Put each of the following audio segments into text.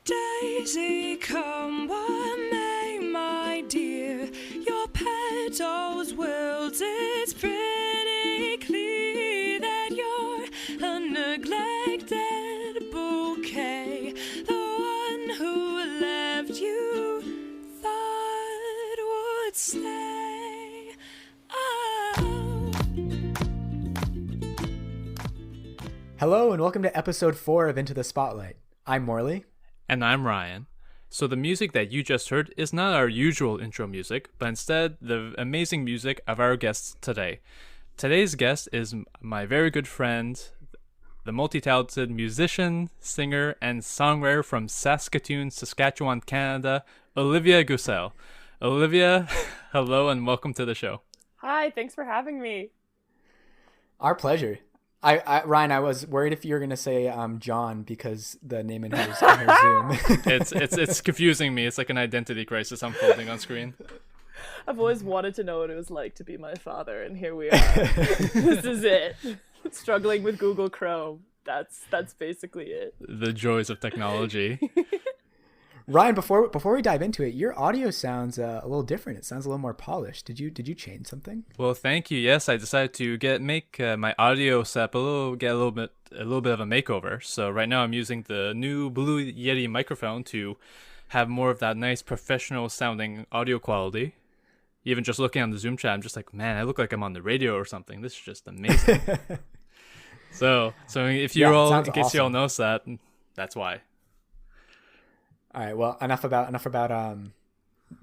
Daisy, come what may, my dear, your petals wilt. It's pretty clear that you're a neglected bouquet. The one who left you thought would stay. Oh. Hello and welcome to episode 4 of Into the Spotlight. I'm Morley. And I'm Ryan. So the music that you just heard is not our usual intro music, but instead the amazing music of our guests today. Today's guest is my very good friend, the multi-talented musician, singer, and songwriter from Saskatoon, Saskatchewan, Canada, Olivia Guselle. Olivia, hello and welcome to the show. Hi, thanks for having me. Our pleasure. Ryan, I was worried if you were gonna say John because the name in her Zoom. It's confusing me. It's like an identity crisis unfolding on screen. I've always wanted to know what it was like to be my father, and here we are. This is it. Struggling with Google Chrome. That's basically it. The joys of technology. Ryan, before we dive into it, your audio sounds a little different. It sounds a little more polished. Did you change something? Well, thank you. Yes, I decided to make my audio setup a little bit of a makeover. So right now I'm using the new Blue Yeti microphone to have more of that nice professional sounding audio quality. Even just looking on the Zoom chat, I'm just like, man, I look like I'm on the radio or something. This is just amazing. So if you all, in case you all notice that, that's why. All right. Well, enough about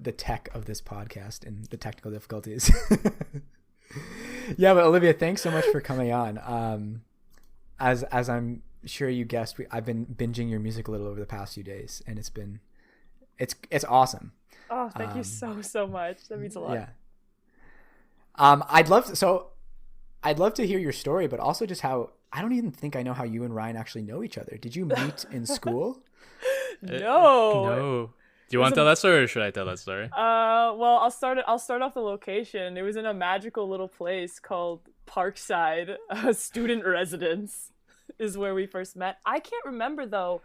the tech of this podcast and the technical difficulties. Yeah, but Olivia, thanks so much for coming on. As I'm sure you guessed, I've been binging your music a little over the past few days, and it's awesome. Oh, thank you so much. That means a lot. Yeah. I'd love to hear your story, but also just how I don't even think I know how you and Ryan actually know each other. Did you meet in school? No. Do you want to tell that story or should I tell that story? Well, I'll start off the location. It was in a magical little place called Parkside, a student residence, is where we first met. I can't remember though.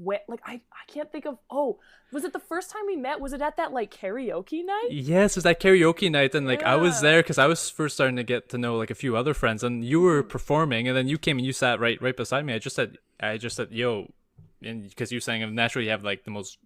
I can't think of. Oh, was it the first time we met? Was it at that like karaoke night? Yes, it's that karaoke night, and I was there because I was first starting to get to know like a few other friends, and you were performing, and then you came and you sat right beside me. I just said, yo. And because you sang, naturally you have like the most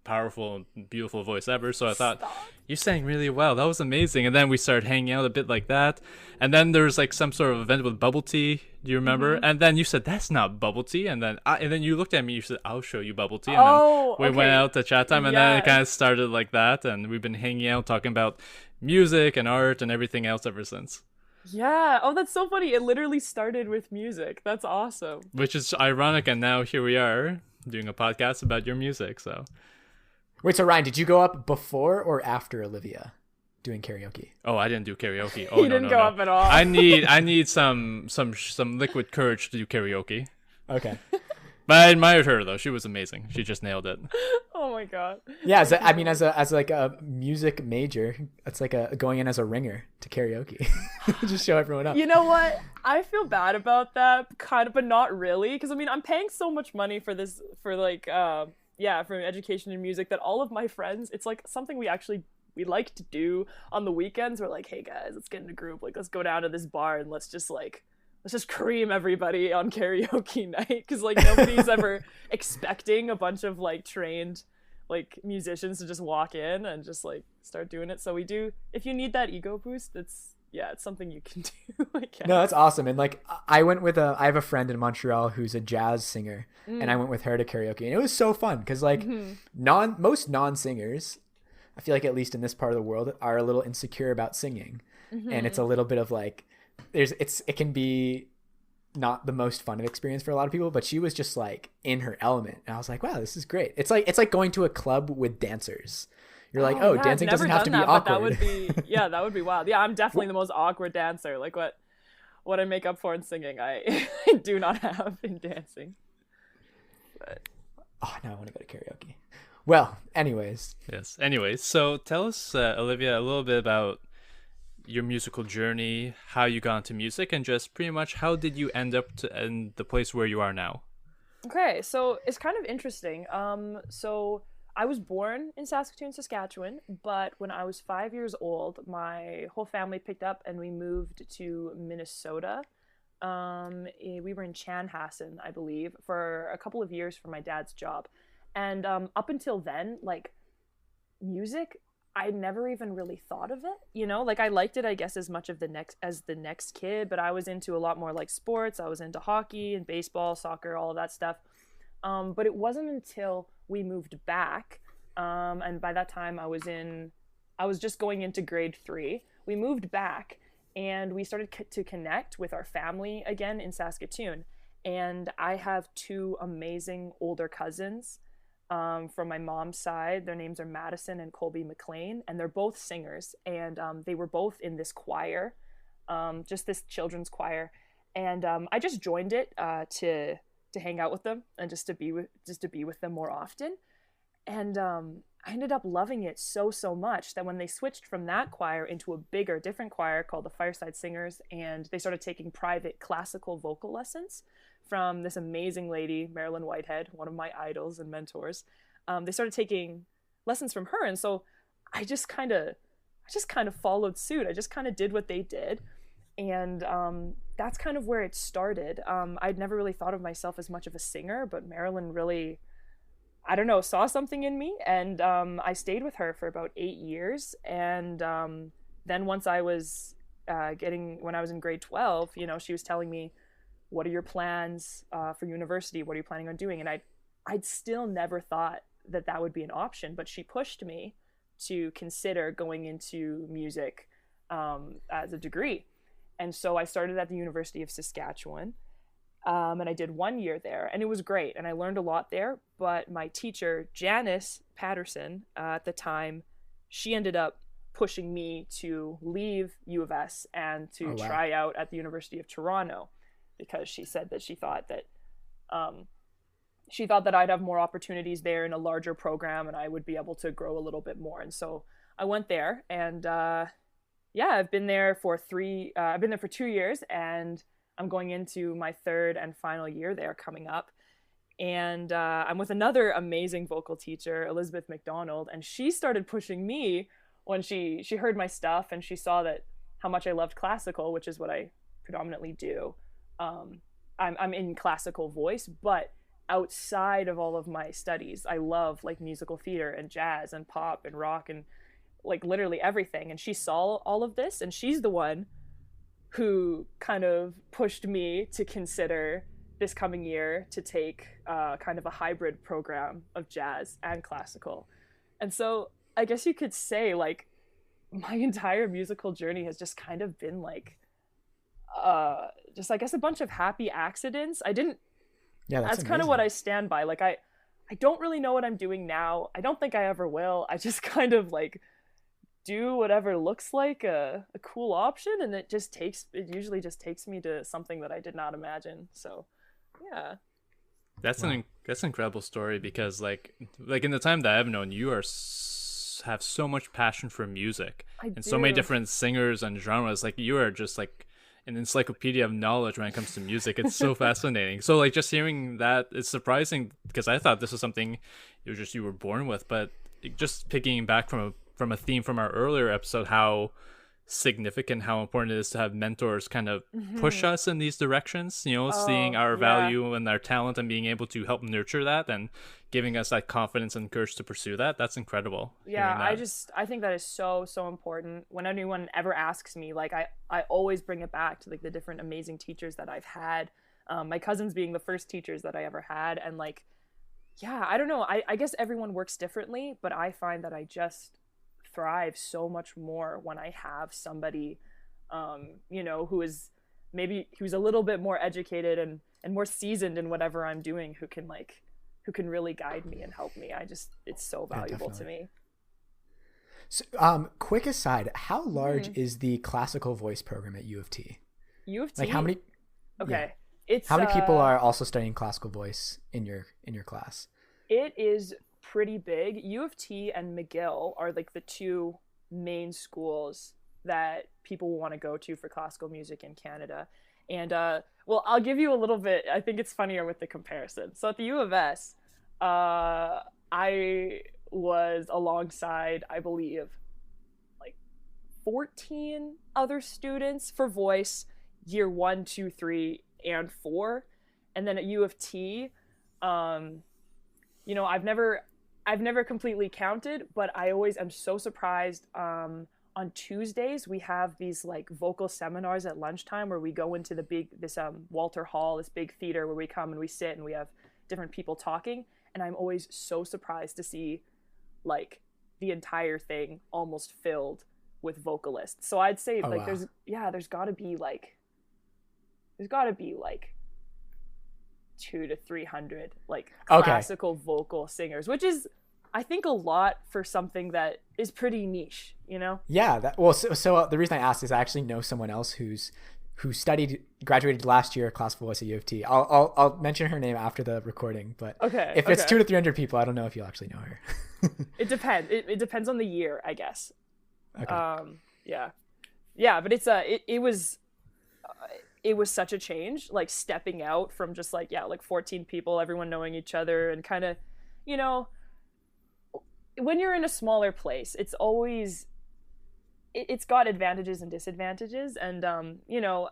powerful and beautiful voice ever, so I thought you sang really well. That was amazing. And then we started hanging out a bit like that, and then there was like some sort of event with bubble tea. Do you remember? Mm-hmm. And then you said that's not bubble tea, and then you looked at me. You said I'll show you bubble tea. And then we went out to chat time, and then it kind of started like that, and we've been hanging out talking about music and art and everything else ever since. Yeah. Oh, that's so funny. It literally started with music. That's awesome. Which is ironic, and now here we are doing a podcast about your music. So, wait. So Ryan, did you go up before or after Olivia doing karaoke? Oh, I didn't do karaoke. Oh, you didn't go up at all. I need some liquid courage to do karaoke. Okay. But I admired her though. She was amazing. She just nailed it. Oh my god. Yeah, as like a music major, it's like going in as a ringer to karaoke. Just show everyone up. You know what? I feel bad about that, kind of, but not really, because I mean, I'm paying so much money for this, for education in music, that all of my friends, it's like something we like to do on the weekends. We're like, hey guys, let's get in a group. Like, let's go down to this bar and let's just cream everybody on karaoke night, because like nobody's ever expecting a bunch of like trained like musicians to just walk in and just like start doing it. So we do, if you need that ego boost, it's something you can do, I guess. No, that's awesome. And like I have a friend in Montreal who's a jazz singer, and I went with her to karaoke, and it was so fun because like most non-singers, I feel like at least in this part of the world, are a little insecure about singing, and it's a little bit of like it can be not the most fun of experience for a lot of people, but she was just like in her element, and I was like, wow, this is great. It's like going to a club with dancers. You're like, dancing doesn't have to be awkward. That would be wild. Yeah, I'm definitely the most awkward dancer. Like what I make up for in singing, I do not have in dancing. But now I want to go to karaoke. Well, anyways. Yes. Anyways, so tell us, Olivia, a little bit about your musical journey, how you got into music, and just pretty much how did you end up in the place where you are now? Okay, so it's kind of interesting. So I was born in Saskatoon, Saskatchewan, but when I was 5 years old, my whole family picked up and we moved to Minnesota. We were in Chanhassen, I believe, for a couple of years for my dad's job. And up until then, like, music, I never even really thought of it, you know? Like, I liked it, I guess, as much of the next kid, but I was into a lot more like sports. I was into hockey and baseball, soccer, all of that stuff. But it wasn't until we moved back, and by that time I was just going into grade 3. We moved back and we started to connect with our family again in Saskatoon. And I have 2 amazing older cousins from my mom's side. Their names are Madison and Colby McLean, and they're both singers. And they were both in this choir, just this children's choir. And I just joined it to hang out with them and just to be with them more often. And I ended up loving it so much that when they switched from that choir into a bigger, different choir called the Fireside Singers, and they started taking private classical vocal lessons from this amazing lady, Marilyn Whitehead, one of my idols and mentors. They started taking lessons from her, and so I just kind of followed suit. I just kind of did what they did, and that's kind of where it started. I'd never really thought of myself as much of a singer, but Marilyn really, I don't know, saw something in me, and I stayed with her for about 8 years. And then once I was when I was in grade 12, you know, she was telling me, what are your plans for university? What are you planning on doing? And I'd still never thought that would be an option, but she pushed me to consider going into music as a degree. And so I started at the University of Saskatchewan, and I did 1 year there, and it was great, and I learned a lot there. But my teacher, Janice Patterson, at the time, she ended up pushing me to leave U of S and to try out at the University of Toronto, because she said that she thought that I'd have more opportunities there in a larger program, and I would be able to grow a little bit more. And so I went there, and I've been there for 2 years, and I'm going into my 3rd and final year there coming up. And I'm with another amazing vocal teacher, Elizabeth McDonald, and she started pushing me when she heard my stuff, and she saw that how much I loved classical, which is what I predominantly do. I'm in classical voice, but outside of all of my studies, I love like musical theater and jazz and pop and rock and like literally everything. And she saw all of this, and she's the one who kind of pushed me to consider this coming year to take kind of a hybrid program of jazz and classical. And so I guess you could say like my entire musical journey has just kind of been like just I guess a bunch of happy accidents. That's kind of what I stand by. Like I don't really know what I'm doing now. I don't think I ever will. I just kind of like do whatever looks like a cool option, and it usually just takes me to something that I did not imagine. So yeah, that's an incredible story, because like in the time that I've known you, have so much passion for music and so many different singers and genres. Like you are just like an encyclopedia of knowledge when it comes to music. It's so fascinating. So like just hearing that, it's surprising, because I thought this was something you were born with. But just picking back from a theme from our earlier episode, how significant, how important it is to have mentors kind of push us in these directions, you know, seeing our value and our talent and being able to help nurture that and giving us that confidence and courage to pursue that. That's incredible. Yeah, I think that is so important. When anyone ever asks me, like I always bring it back to like the different amazing teachers that I've had, my cousins being the first teachers that I ever had. And like, yeah, I don't know, I guess everyone works differently, but I find that I just thrive so much more when I have somebody you know, who's a little bit more educated and more seasoned in whatever I'm doing, who can really guide me and help me. It's so valuable to me. So, quick aside, how large is the classical voice program at U of T? U of T? Like how many? Okay. Yeah. How many people are also studying classical voice in your class? It is pretty big. U of T and McGill are like the 2 main schools that people want to go to for classical music in Canada. And well, I'll give you a little bit. I think it's funnier with the comparison. So at the U of S, I was alongside, I believe, like 14 other students for voice, year 1, 2, 3, and 4. And then at U of T, you know, I've never completely counted, but I always am so surprised. On Tuesdays, we have these like vocal seminars at lunchtime where we go into this Walter Hall, this big theater where we come and we sit and we have different people talking. And I'm always so surprised to see like the entire thing almost filled with vocalists. So I'd say like wow. there's gotta be like 200 to 300 like classical vocal singers, which is, I think, a lot for something that is pretty niche, you know? Yeah. So the reason I asked is I actually know someone else who graduated last year classical voice at U of T. I'll mention her name after the recording, but if it's 200 to 300 people, I don't know if you'll actually know her. It depends. It depends on the year, I guess. Okay. Yeah, but it was such a change, like stepping out from just like 14 people, everyone knowing each other, and kind of, you know, when you're in a smaller place, it's always, it's got advantages and disadvantages. And, you know,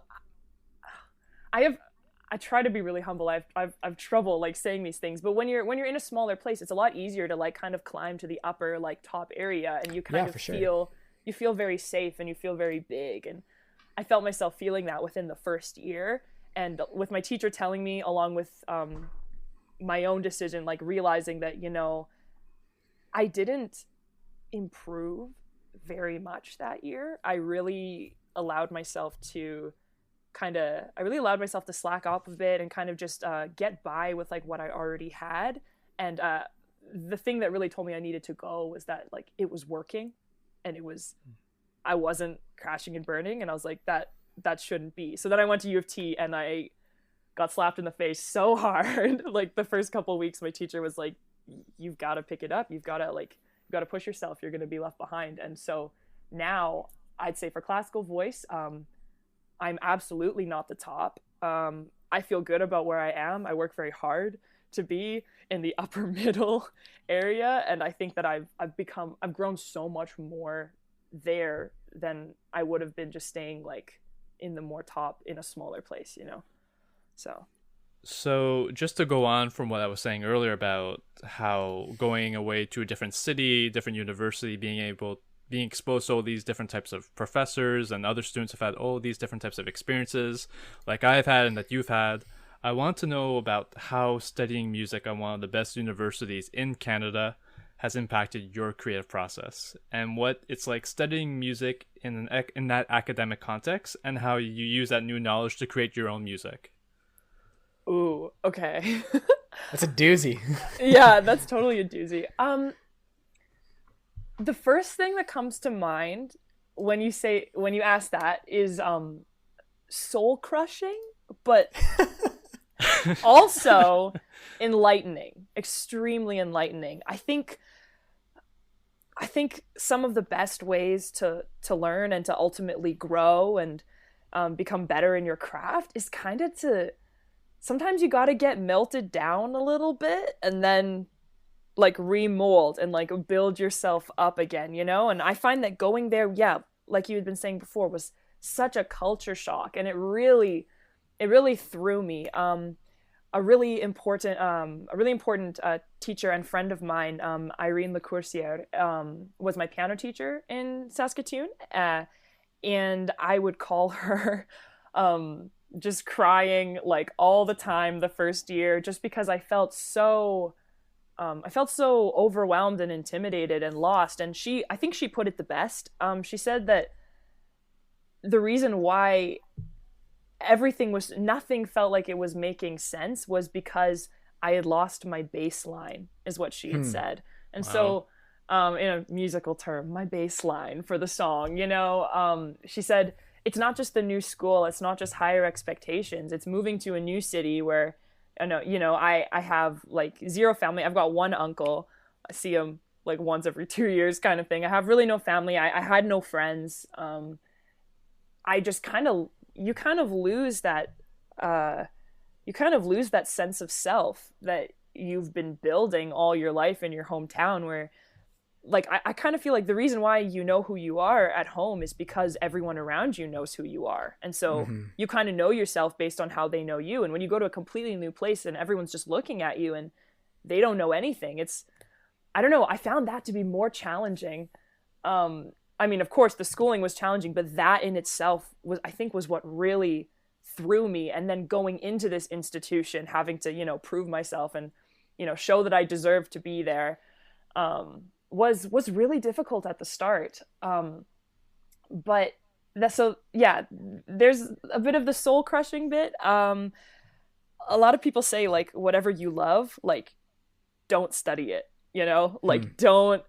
I try to be really humble. I've trouble like saying these things, but when you're in a smaller place, it's a lot easier to like kind of climb to the upper, like top area, and you kind of feel, you feel very safe and you feel very big. And I felt myself feeling that within the first year, and with my teacher telling me, along with my own decision, like realizing that, you know, I didn't improve very much that year. I really allowed myself to slack off a bit and kind of just get by with like what I already had. And the thing that really told me I needed to go was that like it was working, and I wasn't crashing and burning, and I was like, that shouldn't be. So then I went to U of T and I got slapped in the face so hard. Like the first couple of weeks, my teacher was like, you've got to pick it up. You've got to push yourself. You're going to be left behind. And so now I'd say for classical voice, I'm absolutely not the top. I feel good about where I am. I work very hard to be in the upper middle area. And I think that I've grown so much more there than I would have been just staying like in the more top in a smaller place, you know? So just to go on from what I was saying earlier about how going away to a different city, different university, being exposed to all these different types of professors, and other students have had all these different types of experiences like I've had and that you've had, I want to know about how studying music at one of the best universities in Canada has impacted your creative process, and what it's like studying music in that academic context, and how you use that new knowledge to create your own music. Ooh, okay. That's a doozy. Yeah, that's totally a doozy. The first thing that comes to mind when you ask that is soul crushing, but also enlightening, extremely enlightening. I think some of the best ways to learn and to ultimately grow and become better in your craft is kind of sometimes you got to get melted down a little bit and then like remold and like build yourself up again, you know? And I find that going there, like you had been saying before, was such a culture shock, and it really threw me. A really important teacher and friend of mine, Irene Lecourcier, was my piano teacher in Saskatoon, and I would call her just crying like all the time the first year, just because I felt so overwhelmed and intimidated and lost. And I think she put it the best. She said that the reason why nothing felt like it was making sense was because I had lost my bass line, is what she had said. And so, in a musical term, my bass line for the song, you know, she said, it's not just the new school, it's not just higher expectations, it's moving to a new city where, I have like zero family. I've got one uncle. I see him like once every 2 years kind of thing. I have really no family. I had no friends. I just you kind of lose that sense of self that you've been building all your life in your hometown, where like I kind of feel like the reason why you know who you are at home is because everyone around you knows who you are. And so you kind of know yourself based on how they know you. And when you go to a completely new place and everyone's just looking at you and they don't know anything, I don't know, I found that to be more challenging. I mean, of course the schooling was challenging, but that in itself was what really threw me. And then going into this institution, having to, prove myself and, show that I deserved to be there, was really difficult at the start. But there's a bit of the soul crushing bit. A lot of people say, like, whatever you love, like, don't study it, like don't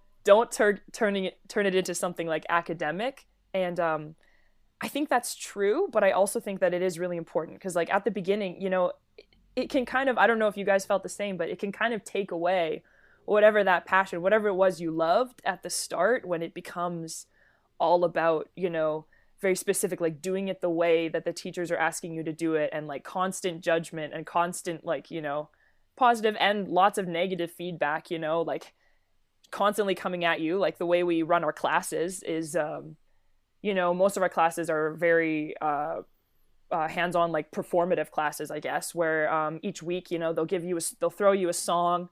turn it into something like academic. And I think that's true, but I also think that it is really important because, like, at the beginning, it can kind of, I don't know if you guys felt the same, but it can kind of take away whatever that passion, whatever it was you loved at the start, when it becomes all about, very specific, like doing it the way that the teachers are asking you to do it, and like constant judgment and constant, like, positive and lots of negative feedback, like constantly coming at you. Like the way we run our classes is, most of our classes are very hands-on, like performative classes, I guess, where each week, they'll throw you a song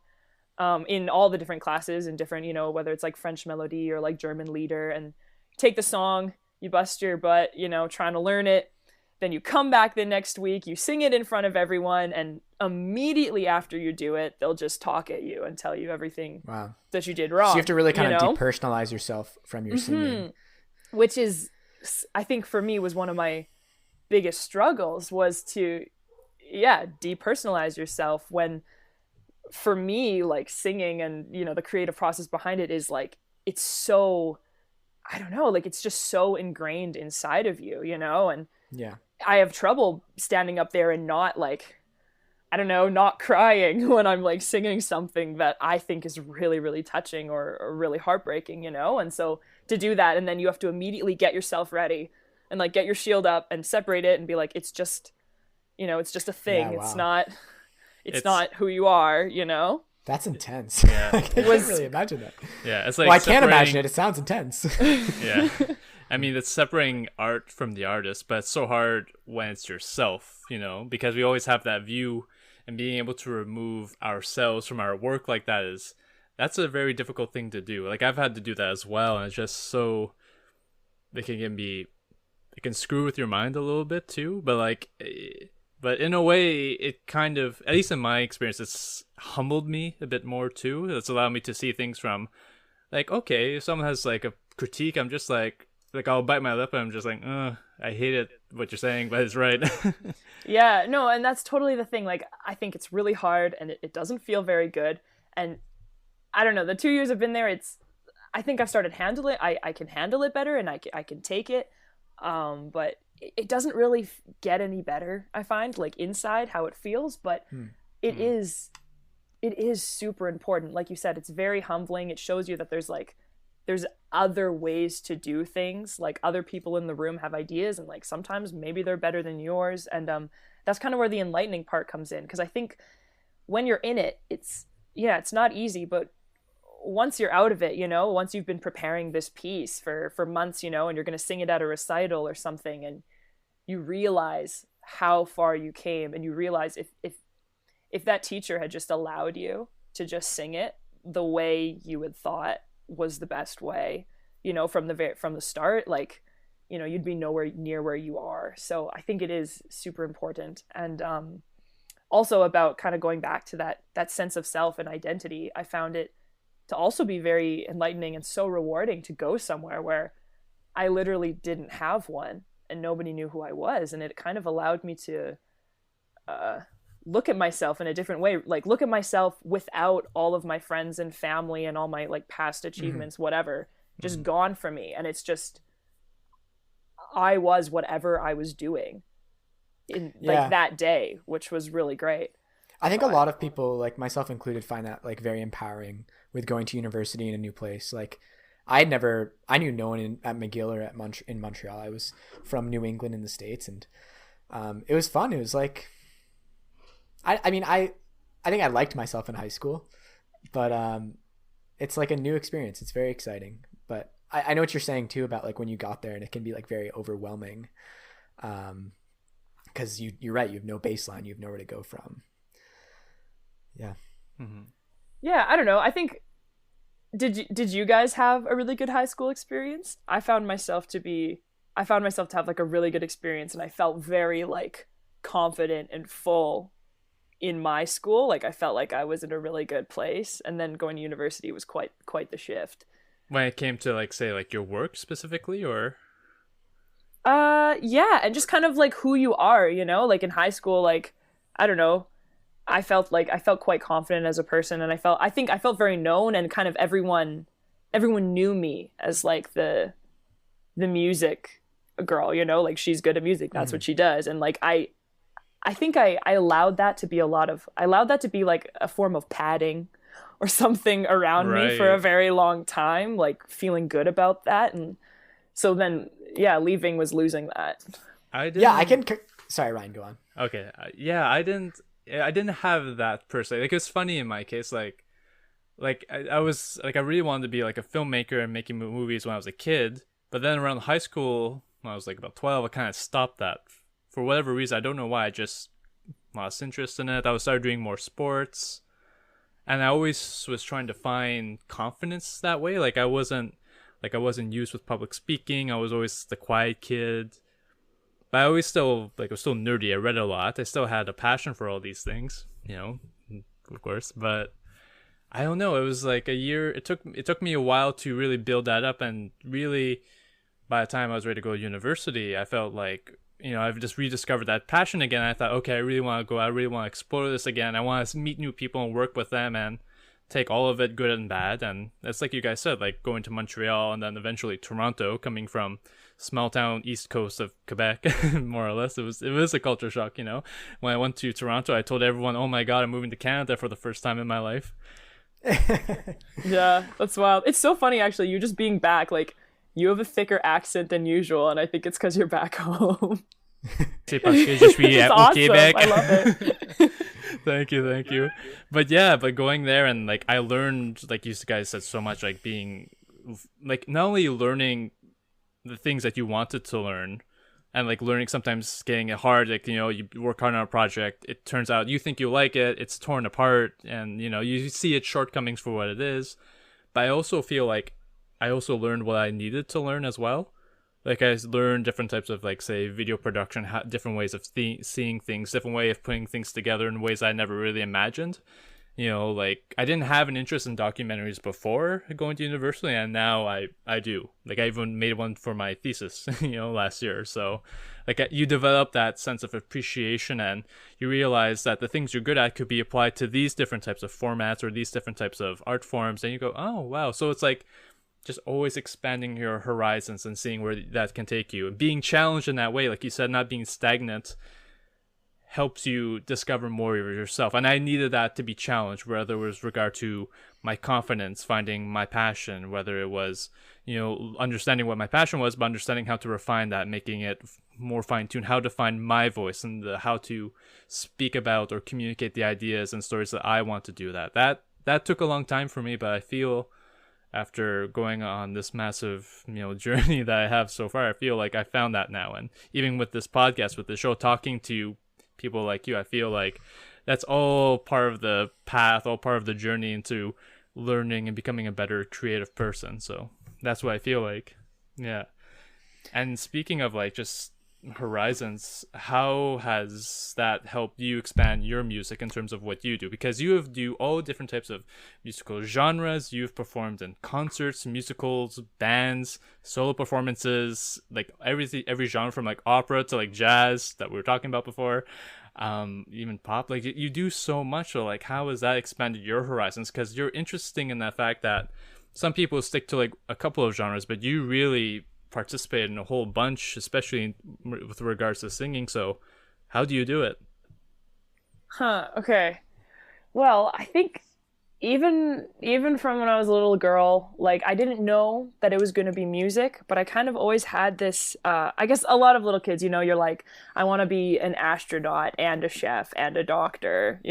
in all the different classes, and different, whether it's like French melody or like German lieder, and take the song, you bust your butt, trying to learn it. Then you come back the next week, you sing it in front of everyone, and immediately after you do it, they'll just talk at you and tell you everything that you did wrong. So you have to really kind of depersonalize yourself from your singing. Which is, I think for me, was one of my biggest struggles, was to, depersonalize yourself, when for me, like singing and, the creative process behind it is like, it's so, I don't know, like it's just so ingrained inside of you, and I have trouble standing up there and not like, I don't know, not crying when I'm like singing something that I think is really, really touching or really heartbreaking, and so to do that, and then you have to immediately get yourself ready and like get your shield up and separate it and be like, it's just, it's just a thing. Yeah, wow. It's not who you are, That's intense. Yeah. I can't really imagine that. Yeah, it's like, I can't imagine it. It sounds intense. Yeah. I mean, it's separating art from the artist, but it's so hard when it's yourself, because we always have that view, and being able to remove ourselves from our work like that's a very difficult thing to do. Like, I've had to do that as well, and it's just so, it can screw with your mind a little bit too, but in a way, it kind of, at least in my experience, it's humbled me a bit more too. It's allowed me to see things from, like, okay, if someone has like a critique, I'm just like I'll bite my lip and I'm just like, I hate it, what you're saying, but it's right. Yeah, no, and that's totally the thing. Like, I think it's really hard, and it doesn't feel very good. And I don't know, the 2 years I've been there, I think I've started handling it. I can handle it better, and I can take it. But it doesn't really get any better, I find, like inside how it feels, but it is super important. Like you said, it's very humbling. It shows you that there's other ways to do things. Like, other people in the room have ideas, and like sometimes maybe they're better than yours. And that's kind of where the enlightening part comes in, because I think when you're in it, it's not easy, but once you're out of it, once you've been preparing this piece for months, and you're going to sing it at a recital or something, and you realize how far you came, and you realize if that teacher had just allowed you to just sing it the way you had thought was the best way, from the start, like, you'd be nowhere near where you are. So I think it is super important. And also about kind of going back to that sense of self and identity, I found it to also be very enlightening and so rewarding to go somewhere where I literally didn't have one and nobody knew who I was. And it kind of allowed me to look at myself in a different way, like look at myself without all of my friends and family and all my like past achievements, whatever, just gone from me. And it's just, I was whatever I was doing in like that day, which was really great. I think a lot of people, like myself included, find that like very empowering with going to university in a new place. Like I knew no one at McGill or in Montreal. I was from New England in the States, and it was fun. It was like, I mean, I think I liked myself in high school, but it's like a new experience. It's very exciting. But I know what you're saying too about like when you got there, and it can be like very overwhelming, because you're right. You have no baseline. You have nowhere to go from. Yeah. Mm-hmm. Yeah, I don't know. I think did you guys have a really good high school experience? I found myself to have like a really good experience, and I felt very like confident and full in my school. Like I felt like I was in a really good place, and then going to university was quite the shift. When it came to like say like your work specifically, or yeah, and just kind of like who you are, you know? Like in high school, like I don't know, I felt quite confident as a person, and I think I felt very known, and kind of everyone knew me as like the music girl, you know, like she's good at music, that's what she does. And like I think I allowed that to be like a form of padding or something around me for a very long time, like feeling good about that. And so then leaving was losing that. Sorry, Ryan, go on. Okay. I didn't have that per se. Like, it's funny in my case, like I was like, I really wanted to be like a filmmaker and making movies when I was a kid. But then around high school, when I was like about 12, I kind of stopped that for whatever reason. I don't know why. I just lost interest in it. I started doing more sports, and I always was trying to find confidence that way. Like I wasn't used with public speaking. I was always the quiet kid. But I always still, like, was still nerdy. I read a lot. I still had a passion for all these things, you know, of course. But I don't know. It was like a year. It took me a while to really build that up. And really, by the time I was ready to go to university, I felt like, you know, I've just rediscovered that passion again. I thought, okay, I really want to go. I really want to explore this again. I want to meet new people and work with them and take all of it, good and bad. And that's like you guys said, like going to Montreal and then eventually Toronto, coming from small town east coast of Quebec, more or less. It was a culture shock, you know. When I went to Toronto, I told everyone, oh my god, I'm moving to Canada for the first time in my life. Yeah, that's wild. It's so funny, actually, you just being back, like you have a thicker accent than usual, and I think it's because you're back home. C'est parce que je suis au awesome. Québec. I love it. Thank you. But going there, and like I learned, like you guys said, so much, like being like not only learning the things that you wanted to learn, and like learning sometimes getting it hard, like, you know, you work hard on a project, it turns out you think you like it, it's torn apart, and you know, you see its shortcomings for what it is. But I also feel like I also learned what I needed to learn as well. Like I learned different types of, like, say, video production, different ways of seeing things, different way of putting things together in ways I never really imagined. You know, like I didn't have an interest in documentaries before going to university, and now I do. Like I even made one for my thesis, you know, last year. So like you develop that sense of appreciation, and you realize that the things you're good at could be applied to these different types of formats or these different types of art forms, and you go, oh wow. So it's like just always expanding your horizons and seeing where that can take you, and being challenged in that way, like you said, not being stagnant, helps you discover more of yourself. And I needed that to be challenged, whether it was regard to my confidence, finding my passion, whether it was, you know, understanding what my passion was, but understanding how to refine that, making it more fine-tuned, how to find my voice, and how to speak about or communicate the ideas and stories that I want to do. That took a long time for me, but I feel after going on this massive, you know, journey that I have so far, I feel like I found that now. And even with this podcast, with the show, talking to people like you, I feel like that's all part of the path, all part of the journey into learning and becoming a better creative person. So that's what I feel like. Yeah. And speaking of like just horizons, how has that helped you expand your music in terms of what you do? Because you do all different types of musical genres. You've performed in concerts, musicals, bands, solo performances, like every genre, from like opera to like jazz that we were talking about before, even pop. Like you do so much. So like, how has that expanded your horizons? Because you're interesting in that fact that some people stick to like a couple of genres, but you really participated in a whole bunch, especially with regards to singing. So how do you do it? Okay. Well, I think even from when I was a little girl, like I didn't know that it was going to be music, but I kind of always had this I guess a lot of little kids, you're like, I want to be an astronaut and a chef and a doctor,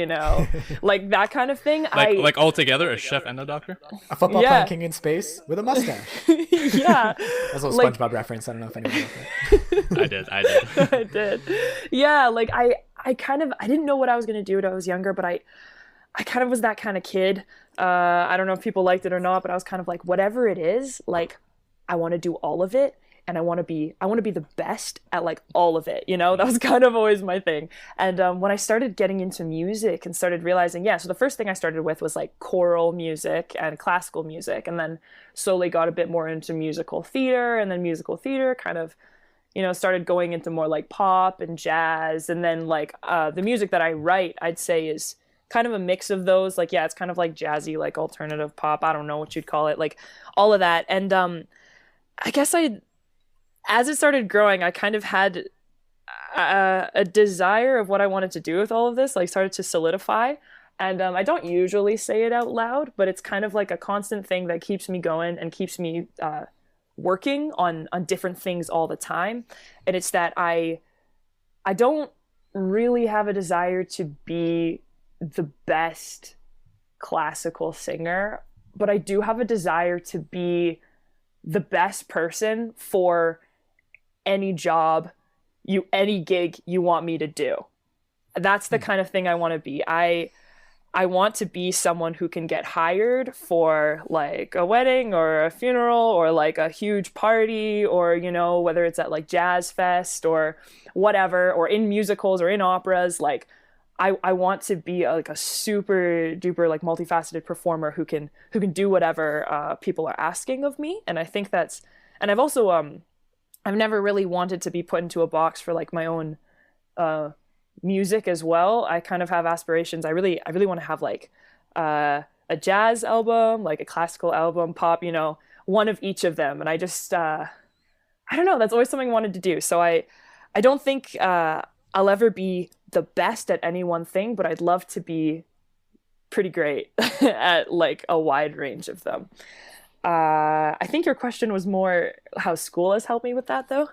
like that kind of thing. Like all together, a chef and a doctor? A football playing king in space with a mustache. Yeah. That's a little SpongeBob reference. I don't know if anyone knows that. I did. I did. Yeah, like I didn't know what I was going to do when I was younger, but I kind of was that kind of kid. I don't know if people liked it or not, but I was kind of like, whatever it is, like, I want to do all of it, and I want to be the best at like all of it. That was kind of always my thing. And when I started getting into music and started realizing, so the first thing I started with was like choral music and classical music, and then slowly got a bit more into musical theater, and then musical theater kind of started going into more like pop and jazz, and then like the music that I write, I'd say is kind of a mix of those. Like, it's kind of like jazzy, like alternative pop. I don't know what you'd call it, like all of that. And I guess as it started growing, I kind of had a desire of what I wanted to do with all of this, like started to solidify. And I don't usually say it out loud, but it's kind of like a constant thing that keeps me going and keeps me working on different things all the time. And it's that I don't really have a desire to be the best classical singer, but I do have a desire to be the best person for any job, any gig you want me to do. That's the kind of thing I want to be. I want to be someone who can get hired for like a wedding or a funeral or like a huge party, or whether it's at like Jazz Fest or whatever, or in musicals or in operas. Like I want to be like a super duper like multifaceted performer who can do whatever people are asking of me. And I think and I've also I've never really wanted to be put into a box for like my own music as well. I kind of have aspirations. I really want to have like a jazz album, like a classical album, pop, one of each of them. And I just I don't know, that's always something I wanted to do. So I don't think I'll ever be the best at any one thing, but I'd love to be pretty great at like a wide range of them. I think your question was more how school has helped me with that, though.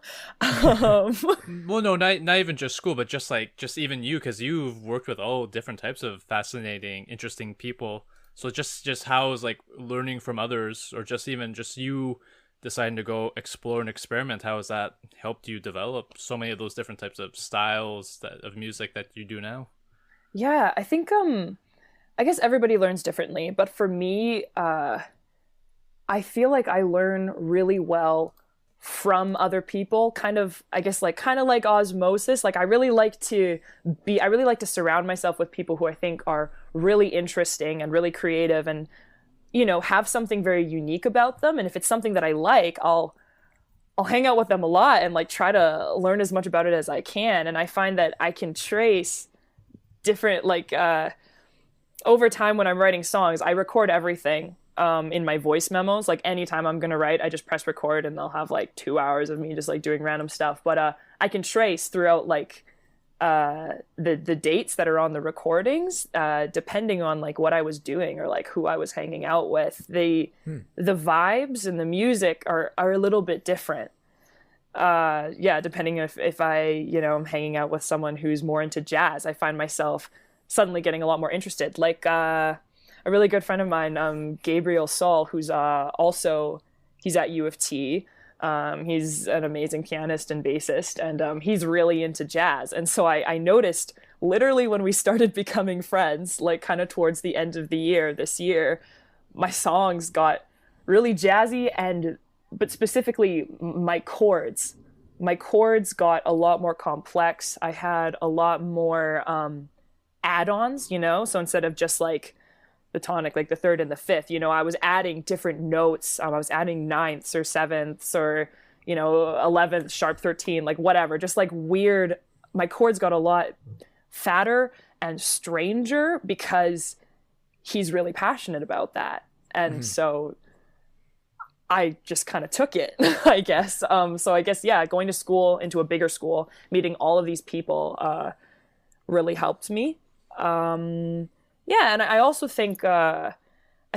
Well, no, not even just school, but just even you, because you've worked with all different types of fascinating, interesting people. So just how is like learning from others, or just even just you deciding to go explore and experiment, how has that helped you develop so many of those different types of styles of music that you do now? Yeah, I think I guess everybody learns differently, but for me, I feel like I learn really well from other people, kind of like osmosis. Like I really like to surround myself with people who I think are really interesting and really creative and have something very unique about them. And if it's something that I like, I'll hang out with them a lot and like try to learn as much about it as I can. And I find that I can trace different, like, over time when I'm writing songs, I record everything in my voice memos. Like anytime I'm going to write, I just press record and they'll have like 2 hours of me just like doing random stuff. But I can trace throughout like the dates that are on the recordings, depending on like what I was doing or like who I was hanging out with. The vibes and the music are a little bit different. Depending if I, I'm hanging out with someone who's more into jazz, I find myself suddenly getting a lot more interested. Like a really good friend of mine, Gabriel Saul, who's he's at U of T. He's an amazing pianist and bassist, and he's really into jazz. And so I noticed literally when we started becoming friends, like kind of towards the end of the year, this year, my songs got really jazzy, but specifically my chords got a lot more complex. I had a lot more add-ons, so instead of just like the tonic, like the third and the fifth, I was adding different notes. I was adding ninths or sevenths or, 11th, sharp 13, like whatever, just like weird. My chords got a lot fatter and stranger because he's really passionate about that. And so I just kind of took it, I guess. So I guess, going to school, into a bigger school, meeting all of these people really helped me. Yeah, and I also think I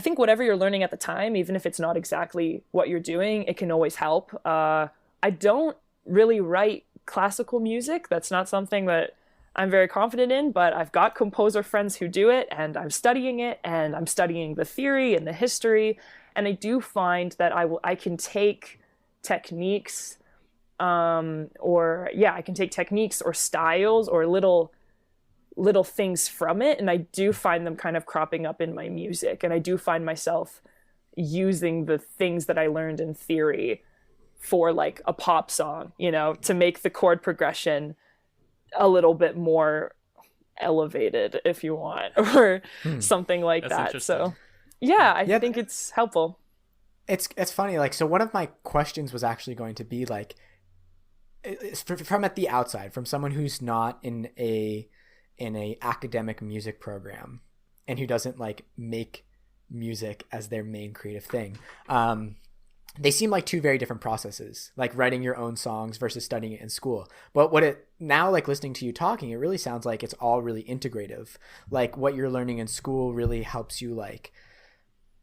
think whatever you're learning at the time, even if it's not exactly what you're doing, it can always help. I don't really write classical music. That's not something that I'm very confident in, but I've got composer friends who do it, and I'm studying it, and I'm studying the theory and the history, and I do find that I can take techniques, I can take techniques or styles or little things from it, and I do find them kind of cropping up in my music, and I do find myself using the things that I learned in theory for like a pop song, to make the chord progression a little bit more elevated, if you want, or something like that. So yeah, I think it's helpful. It's funny, like, so one of my questions was actually going to be like, from at the outside, from someone who's not in a academic music program and who doesn't like make music as their main creative thing, they seem like two very different processes, like writing your own songs versus studying it in school. But now, like listening to you talking, it really sounds like it's all really integrative. Like what you're learning in school really helps you like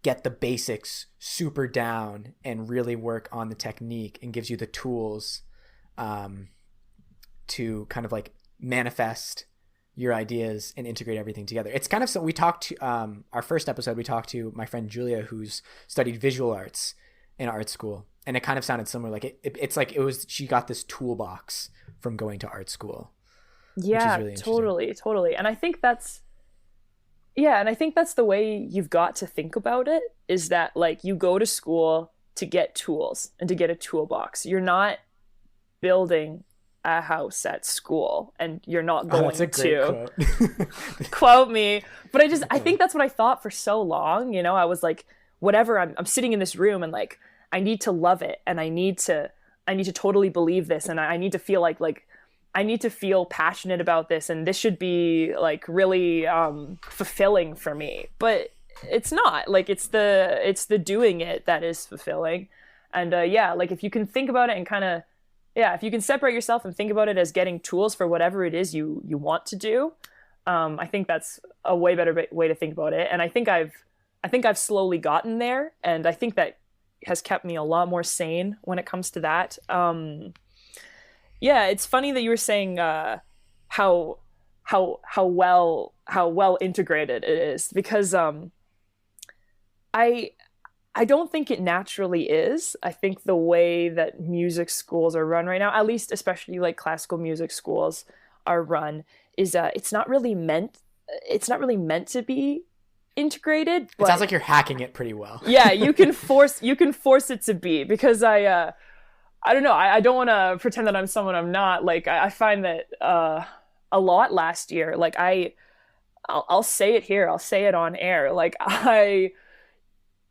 get the basics super down and really work on the technique, and gives you the tools to kind of like manifest your ideas and integrate everything together. It's kind of, so we talked to our first episode, we talked to my friend Julia, who's studied visual arts in art school, and it kind of sounded similar. Like it's like she got this toolbox from going to art school. Yeah, really totally. And I think that's the way you've got to think about it, is that like you go to school to get tools and to get a toolbox. You're not building a house at school, and you're not going to quote me. But I think that's what I thought for so long. I was like, whatever, I'm sitting in this room and like I need to love it, and I need to totally believe this, and I need to feel like I need to feel passionate about this, and this should be like really fulfilling for me. But it's not. Like it's the doing it that is fulfilling. And like if you can think about it and kind of, if you can separate yourself and think about it as getting tools for whatever it is you want to do, I think that's a way better way to think about it. And I think I've slowly gotten there, and I think that has kept me a lot more sane when it comes to that. It's funny that you were saying how well integrated it is, because I don't think it naturally is. I think the way that music schools are run right now, at least especially like classical music schools are run, is it's not really meant to be integrated. But it sounds like you're hacking it pretty well. Yeah, you can force it to be, because I don't know. I don't want to pretend that I'm someone I'm not. Like I find that a lot last year. Like I'll say it here. I'll say it on air. Like I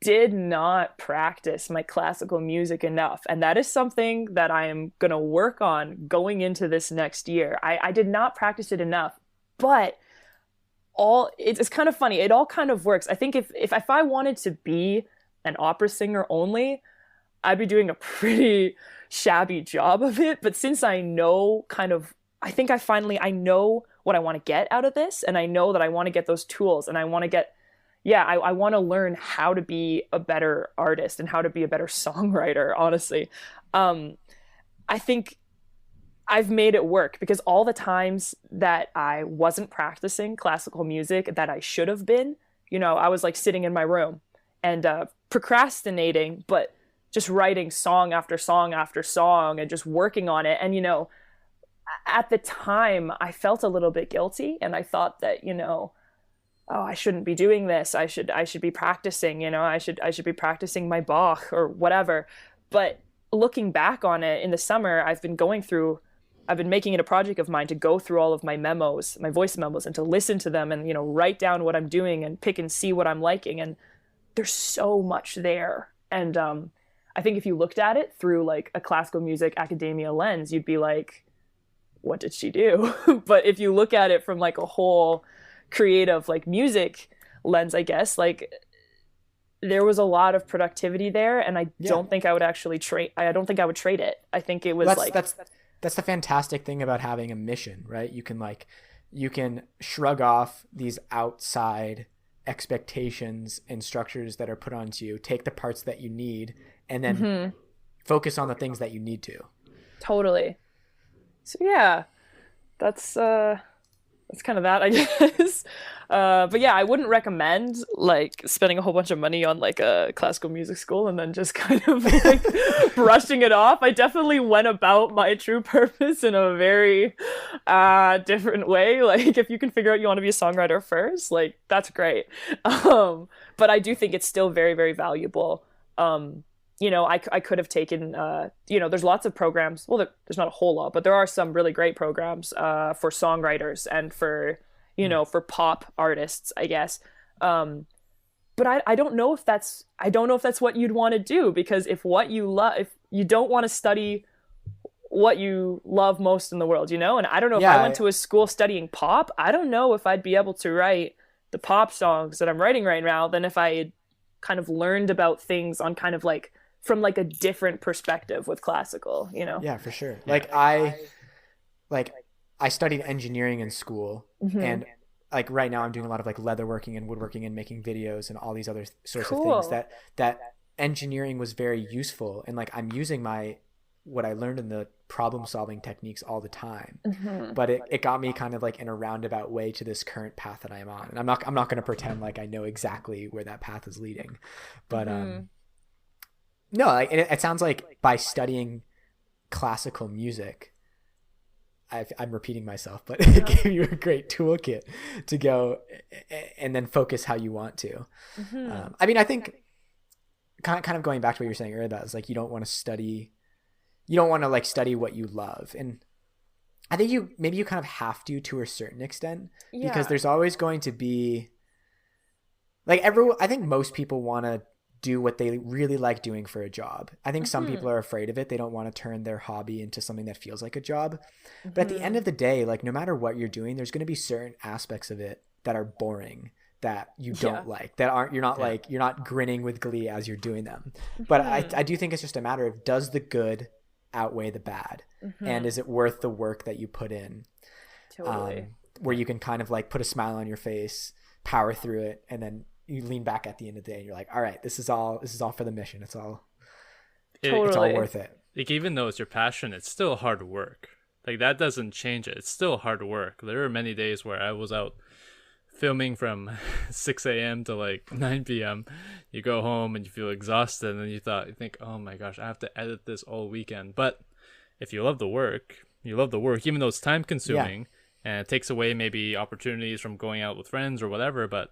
did not practice my classical music enough, and that is something that I am gonna work on going into this next year. I did not practice it enough, but it's kind of funny. It all kind of works. I think if I wanted to be an opera singer only, I'd be doing a pretty shabby job of it. But since I know I know what I want to get out of this, and I know that I want to get those tools, and I want to get, I want to learn how to be a better artist and how to be a better songwriter, honestly. I think I've made it work, because all the times that I wasn't practicing classical music that I should have been, I was like sitting in my room and procrastinating, but just writing song after song after song and just working on it. And, at the time I felt a little bit guilty, and I thought that, I shouldn't be doing this. I should be practicing, I should be practicing my Bach or whatever. But looking back on it in the summer, I've been making it a project of mine to go through all of my memos, my voice memos, and to listen to them and, write down what I'm doing and pick and see what I'm liking. And there's so much there. And I think if you looked at it through like a classical music academia lens, you'd be like, what did she do? But if you look at it from like a whole creative like music lens, I guess, like there was a lot of productivity there, and I don't think I would actually trade. I don't think I would trade it. I think it was that's the fantastic thing about having a mission, right? You can like you can shrug off these outside expectations and structures that are put onto you, take the parts that you need, and then focus on the things that you need to. Totally. So yeah, that's kind of that, I guess. But yeah, I wouldn't recommend like spending a whole bunch of money on like a classical music school and then just kind of like brushing it off. I definitely went about my true purpose in a very different way. Like if you can figure out you want to be a songwriter first, like that's great. But I do think it's still very, very valuable. You know, I could have taken, you know, there's lots of programs. Well, there's not a whole lot, but there are some really great programs for songwriters and for, you know, for pop artists, I guess. But I don't know if that's what you'd want to do, because if you don't want to study what you love most in the world, you know, and I don't know if I went to a school studying pop, I don't know if I'd be able to write the pop songs that I'm writing right now than if I had kind of learned about things on kind of like from like a different perspective with classical, you know? Yeah, for sure. I studied engineering in school, and like right now I'm doing a lot of like leatherworking and woodworking and making videos and all these other sorts of things that engineering was very useful. And like, I'm using what I learned in the problem solving techniques all the time, but it got me kind of like in a roundabout way to this current path that I'm on. And I'm not going to pretend like I know exactly where that path is leading, but, no, like, it sounds like by studying classical music, I'm repeating myself, but it gave you a great toolkit to go and then focus how you want to. I mean, I think kind of going back to what you were saying earlier, that is like, you don't want to like study what you love. And I think you kind of have to a certain extent, because there's always going to be like I think most people want to do what they really like doing for a job. I think some people are afraid of it. They don't want to turn their hobby into something that feels like a job. But at the end of the day, like no matter what you're doing, there's going to be certain aspects of it that are boring, that you don't like, you're not grinning with glee as you're doing them. But I do think it's just a matter of, does the good outweigh the bad? And is it worth the work that you put in? Totally. Where you can kind of like put a smile on your face, power through it, and then you lean back at the end of the day and you're like, all right, this is all for the mission. It's all worth it. Like, even though it's your passion, it's still hard work. Like, that doesn't change it. It's still hard work. There are many days where I was out filming from 6 a.m. to like 9 p.m. You go home and you feel exhausted, and you think, oh my gosh, I have to edit this all weekend. But if you love the work, even though it's time consuming and it takes away maybe opportunities from going out with friends or whatever. But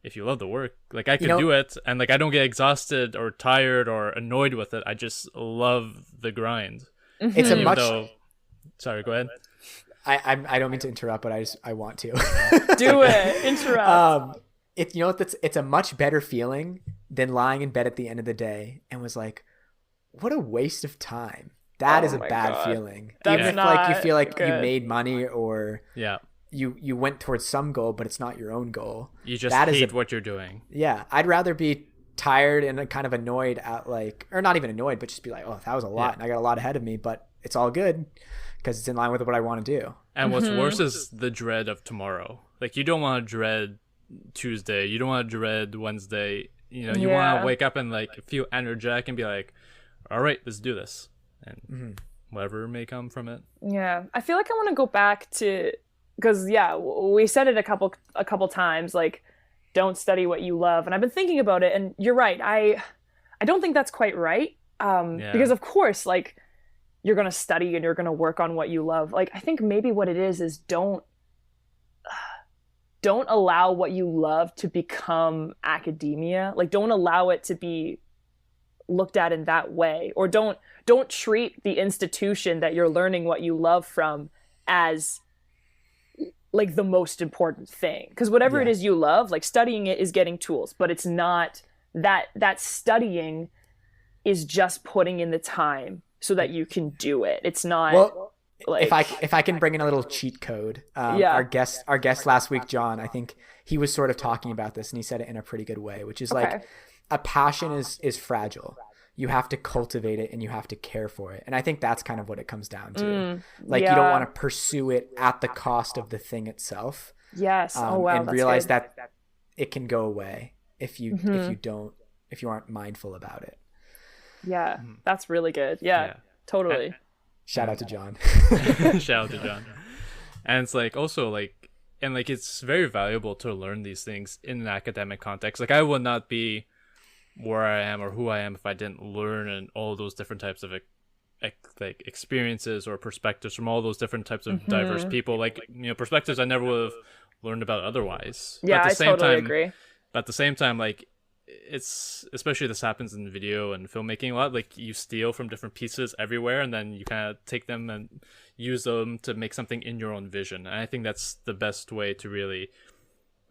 if you love the work, like I could do it, and like I don't get exhausted or tired or annoyed with it. I just love the grind. It's Sorry, go ahead. I don't mean to interrupt, but I want to. Do it. Interrupt. It's a much better feeling than lying in bed at the end of the day and was like, what a waste of time. That is a bad feeling. That's even if like you feel like good. you made money or you went towards some goal, but it's not your own goal. You just hate what you're doing. Yeah. I'd rather be tired and kind of annoyed at like, or not even annoyed, but just be like, oh, that was a lot and I got a lot ahead of me, but it's all good because it's in line with what I want to do. And what's worse is the dread of tomorrow. Like, you don't want to dread Tuesday. You don't want to dread Wednesday. You know, you want to wake up and like feel energetic and be like, all right, let's do this. And whatever may come from it. Yeah. I feel like I want to go back to, because we said it a couple times, like, don't study what you love. And I've been thinking about it, and you're right. I don't think that's quite right. Because of course, like, you're going to study and you're going to work on what you love. Like, I think maybe what it is don't allow what you love to become academia. Like, don't allow it to be looked at in that way, or don't treat the institution that you're learning what you love from as like the most important thing. Because whatever it is you love, like, studying it is getting tools, but it's not that studying is just putting in the time so that you can do it. It's not. Well, like, if I can bring in a little cheat code, our guest last week, John, I think he was sort of talking about this, and he said it in a pretty good way, which is like, a passion is fragile. you have to cultivate it and you have to care for it. And I think that's kind of what it comes down to. You don't Yeah. want to pursue it at the cost of the thing itself. Yes. Oh wow. And that's realize good. that it can go away if you aren't mindful about it. Yeah, that's really good. Yeah. Totally. Shout out to John. Shout out to John. And it's like also like, and like it's very valuable to learn these things in an academic context. Like I would not be where I am or who I am if I didn't learn and all those different types of like experiences or perspectives from all those different types of diverse people. Like, you know, perspectives I never would have learned about otherwise. Yeah, But at I the same totally time, agree. But at the same time, like, it's, especially this happens in video and filmmaking a lot, like you steal from different pieces everywhere and then you kind of take them and use them to make something in your own vision. And I think that's the best way to really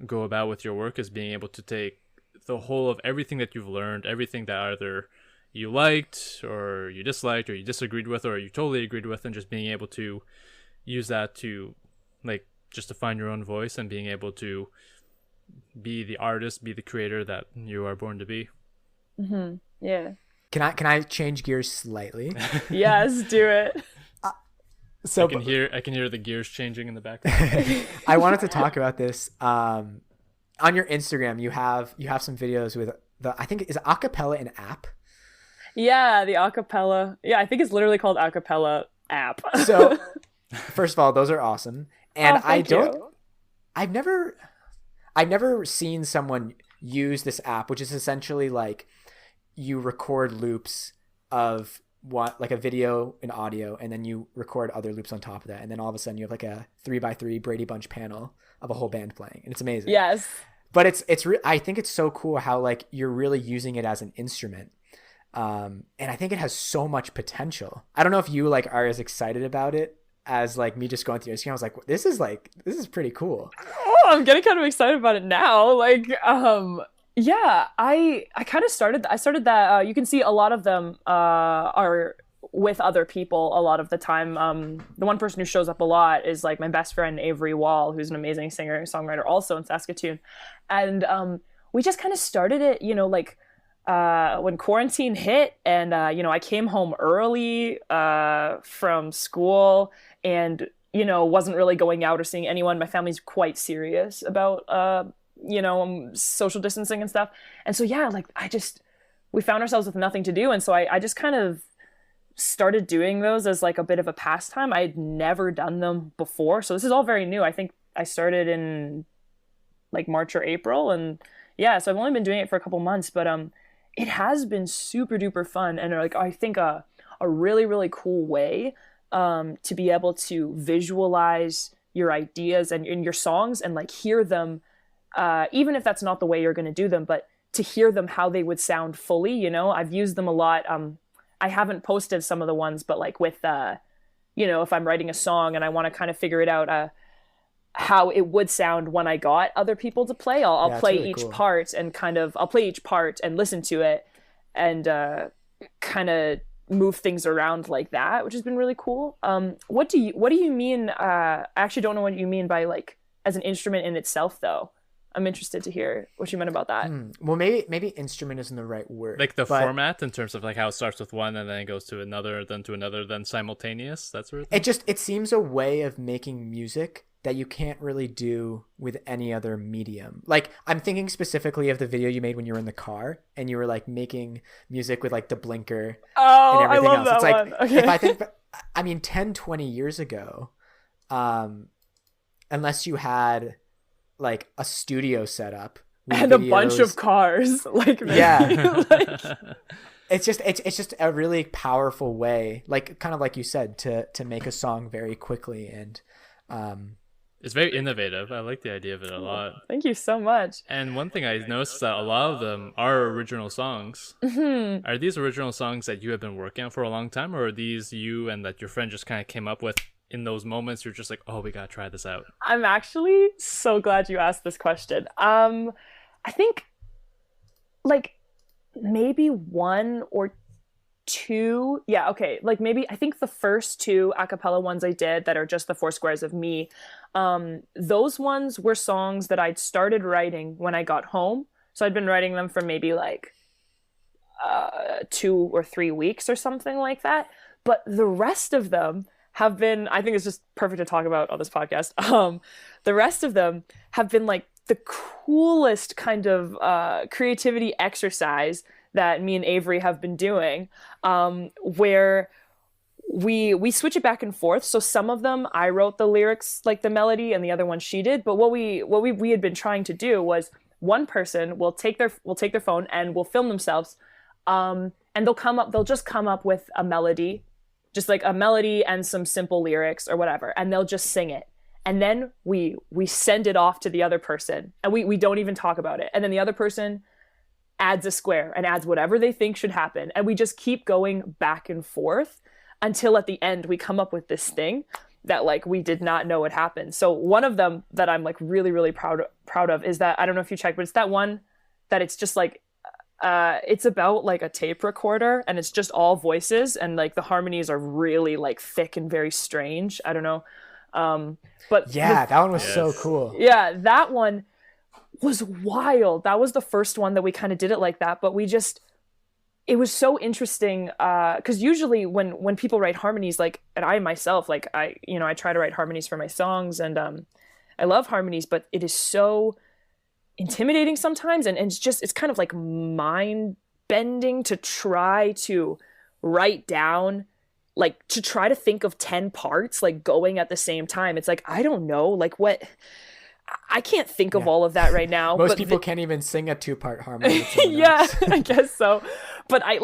go about with your work, is being able to take the whole of everything that you've learned, everything that either you liked or you disliked or you disagreed with or you totally agreed with, and just being able to use that to, like, just to find your own voice and being able to be the artist, be the creator that you are born to be. Yeah. Can I change gears slightly? Yes, do it. So I can hear the gears changing in the background. I wanted to talk about this. On your Instagram, you have some videos with I think, is acapella an app? Yeah, the acapella. Yeah, I think it's literally called acapella app. So, first of all, those are awesome. And thank you. I've never seen someone use this app, which is essentially like you record loops of what, like a video and audio, and then you record other loops on top of that, and then all of a sudden you have like a 3x3 Brady Bunch panel of a whole band playing, and it's amazing. Yes. But I think it's so cool how like you're really using it as an instrument. And I think it has so much potential. I don't know if you like are as excited about it as like me just going through Instagram. I was like, this is pretty cool. Oh, I'm getting kind of excited about it now. Like, yeah, I started that. You can see a lot of them are with other people a lot of the time. The one person who shows up a lot is like my best friend Avery Wall, who's an amazing singer songwriter also in Saskatoon, and we just kind of started it, you know, like when quarantine hit, and you know, I came home early from school and, you know, wasn't really going out or seeing anyone. My family's quite serious about you know, social distancing and stuff, and so yeah, like we found ourselves with nothing to do, and so I just kind of started doing those as like a bit of a pastime. I had never done them before, so this is all very new. I think I started in like March or April, and yeah, so I've only been doing it for a couple months, but it has been super duper fun, and like I think a really, really cool way to be able to visualize your ideas and in your songs and like hear them, even if that's not the way you're going to do them, but to hear them how they would sound fully. You know, I've used them a lot. I haven't posted some of the ones, but like with you know, if I'm writing a song and I want to kind of figure it out how it would sound when I got other people to play, I'll play really each cool. part and I'll play each part and listen to it and kind of move things around like that, which has been really cool. What do you mean? I actually don't know what you mean by like as an instrument in itself, though. I'm interested to hear what you meant about that. Well, maybe instrument isn't the right word. Like the but format in terms of like how it starts with one and then it goes to another, then simultaneous, that sort of thing. it seems a way of making music that you can't really do with any other medium. Like, I'm thinking specifically of the video you made when you were in the car and you were like making music with like the blinker Oh, and everything I love else. that It's one. like, Okay. if I think, I mean, 10, 20 years ago, unless you had like a studio set up with And a bunch of videos- cars, like Yeah. like, it's just a really powerful way, like kind of like you said, to make a song very quickly. And It's very innovative. I like the idea of it a lot. thank you so much. And one thing I noticed is that a lot of them are original songs. Are these original songs that you have been working on for a long time, or are these you and that your friend just kind of came up with in those moments? You're just like, oh, we gotta try this out. I'm actually so glad you asked this question. I think like maybe one or two. Yeah, okay. Like maybe I think the first two a cappella ones I did that are just the four squares of me. Those ones were songs that I'd started writing when I got home. So I'd been writing them for maybe like 2 or 3 weeks or something like that. But the rest of them have been, I think it's just perfect to talk about on this podcast. The rest of them have been like the coolest kind of creativity exercise that me and Avery have been doing, where we switch it back and forth. So some of them I wrote the lyrics, like the melody, and the other one she did. But what we had been trying to do was one person will take their phone and will film themselves, and they'll just come up with a melody, just like a melody and some simple lyrics or whatever, and they'll just sing it. And then we send it off to the other person, and we don't even talk about it. And then the other person adds a square and adds whatever they think should happen. And we just keep going back and forth until at the end we come up with this thing that like we did not know would happen. So one of them that I'm like really, really proud of is that, I don't know if you checked, but it's that one that it's just like, it's about like a tape recorder, and it's just all voices, and like the harmonies are really like thick and very strange. I don't know. But yeah, that one was so cool. Yeah, that one was wild. That was the first one that we kind of did it like that, but it was so interesting, because usually when people write harmonies, like, and I myself, like I try to write harmonies for my songs, and I love harmonies, but it is so intimidating sometimes, and it's kind of like mind bending to try to write down, like to try to think of 10 parts like going at the same time. It's like, I don't know, like what, I can't think of all of that right now. Most people can't even sing a 2-part harmony. Yeah, I guess so. But I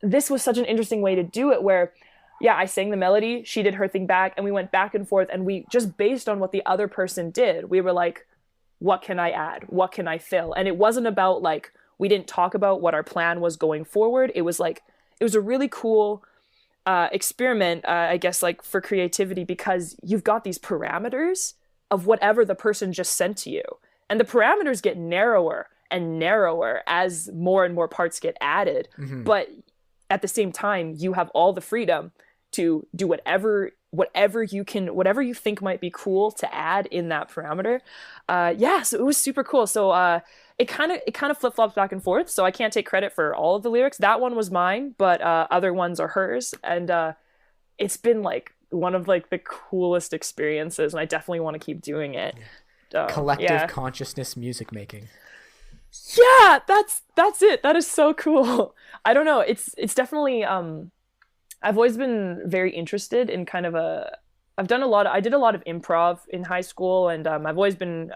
this was such an interesting way to do it, where yeah, I sang the melody, she did her thing back, and we went back and forth, and we just, based on what the other person did, we were like, what can I add? What can I fill? And it wasn't about like, we didn't talk about what our plan was going forward. It was like, it was a really cool experiment, I guess, like for creativity, because you've got these parameters of whatever the person just sent to you. And the parameters get narrower and narrower as more and more parts get added. Mm-hmm. But at the same time, you have all the freedom to do whatever you think might be cool to add in that parameter. So it was super cool. So it kind of flip-flops back and forth. So I can't take credit for all of the lyrics. That one was mine, but other ones are hers. And it's been like one of like the coolest experiences, and I definitely want to keep doing it. Collective consciousness music making. Yeah, that's it. That is so cool. I don't know. It's definitely I've always been very interested in kind of I did a lot of improv in high school, and I've always been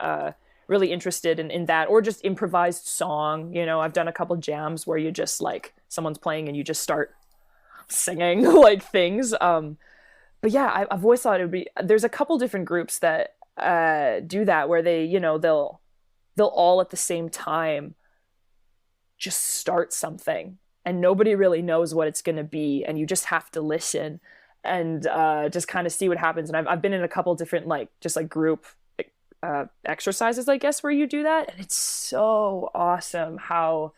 really interested in that, or just improvised song. You know, I've done a couple jams where you just like, someone's playing and you just start singing like things. But yeah, I've always thought there's a couple different groups that do that, where they, you know, they'll all at the same time just start something, and nobody really knows what it's going to be, and you just have to listen and just kind of see what happens. And I've been in a couple different like just like group exercises, I guess, where you do that, and it's so awesome how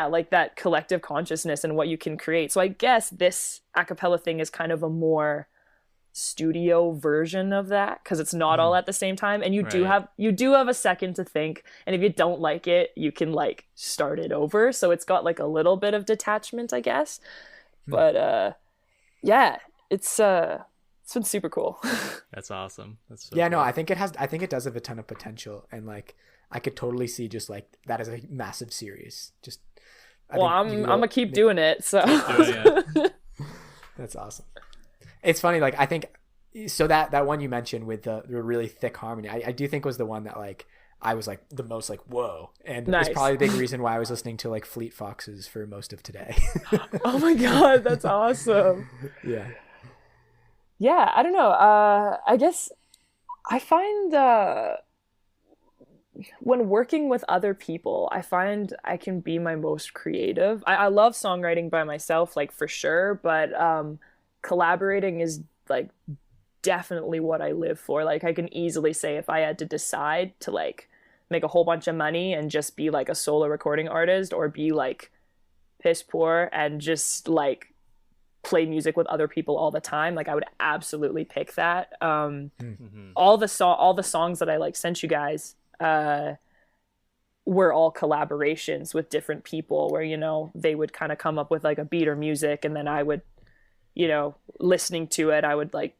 like that collective consciousness and what you can create. So I guess this a cappella thing is kind of a more studio version of that, because it's not all at the same time, and you do have a second to think, and if you don't like it, you can like start it over. So it's got like a little bit of detachment, I guess. But yeah, it's been super cool. That's awesome. That's so cool. No, I think it does have a ton of potential, and like I could totally see just like that as a massive series. Just I'm gonna keep doing it. So that's awesome. It's funny, like I think so that one you mentioned with the really thick harmony, I do think was the one that like I was like the most like whoa, and it's probably a big reason why I was listening to like Fleet Foxes for most of today. Oh my god, that's awesome. Yeah, I don't know. I guess I find when working with other people, I find I can be my most creative. I love songwriting by myself, like for sure, but collaborating is like definitely what I live for. Like I can easily say, if I had to decide to like make a whole bunch of money and just be like a solo recording artist, or be like piss poor and just like play music with other people all the time, like I would absolutely pick that. All the songs that I like sent you guys, were all collaborations with different people where, you know, they would kind of come up with like a beat or music, and then I would, you know, listening to it, I would like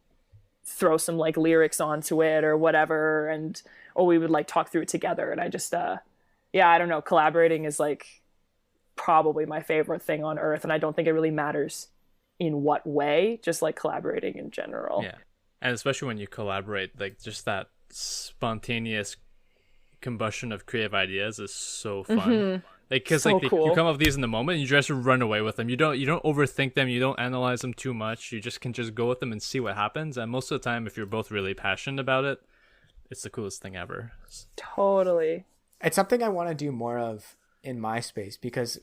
throw some like lyrics onto it or whatever, and or we would like talk through it together. And I just yeah, I don't know, collaborating is like probably my favorite thing on earth, and I don't think it really matters in what way, just like collaborating in general. Yeah. And especially when you collaborate, like just that spontaneous combustion of creative ideas is so fun. Like, because So like cool. you come up with these in the moment, and you just run away with them. You don't overthink them. You don't analyze them too much. You just can just go with them and see what happens. And most of the time, if you're both really passionate about it, it's the coolest thing ever. Totally. It's something I want to do more of in my space, because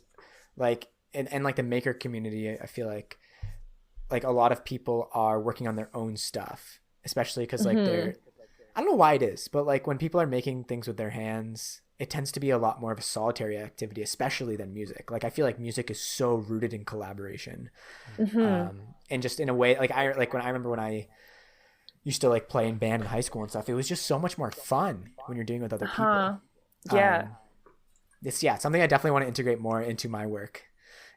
like and like the maker community, I feel like a lot of people are working on their own stuff, especially because like they're, I don't know why it is, but like when people are making things with their hands, it tends to be a lot more of a solitary activity, especially than music. Like I feel like music is so rooted in collaboration, and just in a way, like I remember when I used to like play in band in high school and stuff, it was just so much more fun when you're doing it with other people. Yeah. It's something I definitely want to integrate more into my work,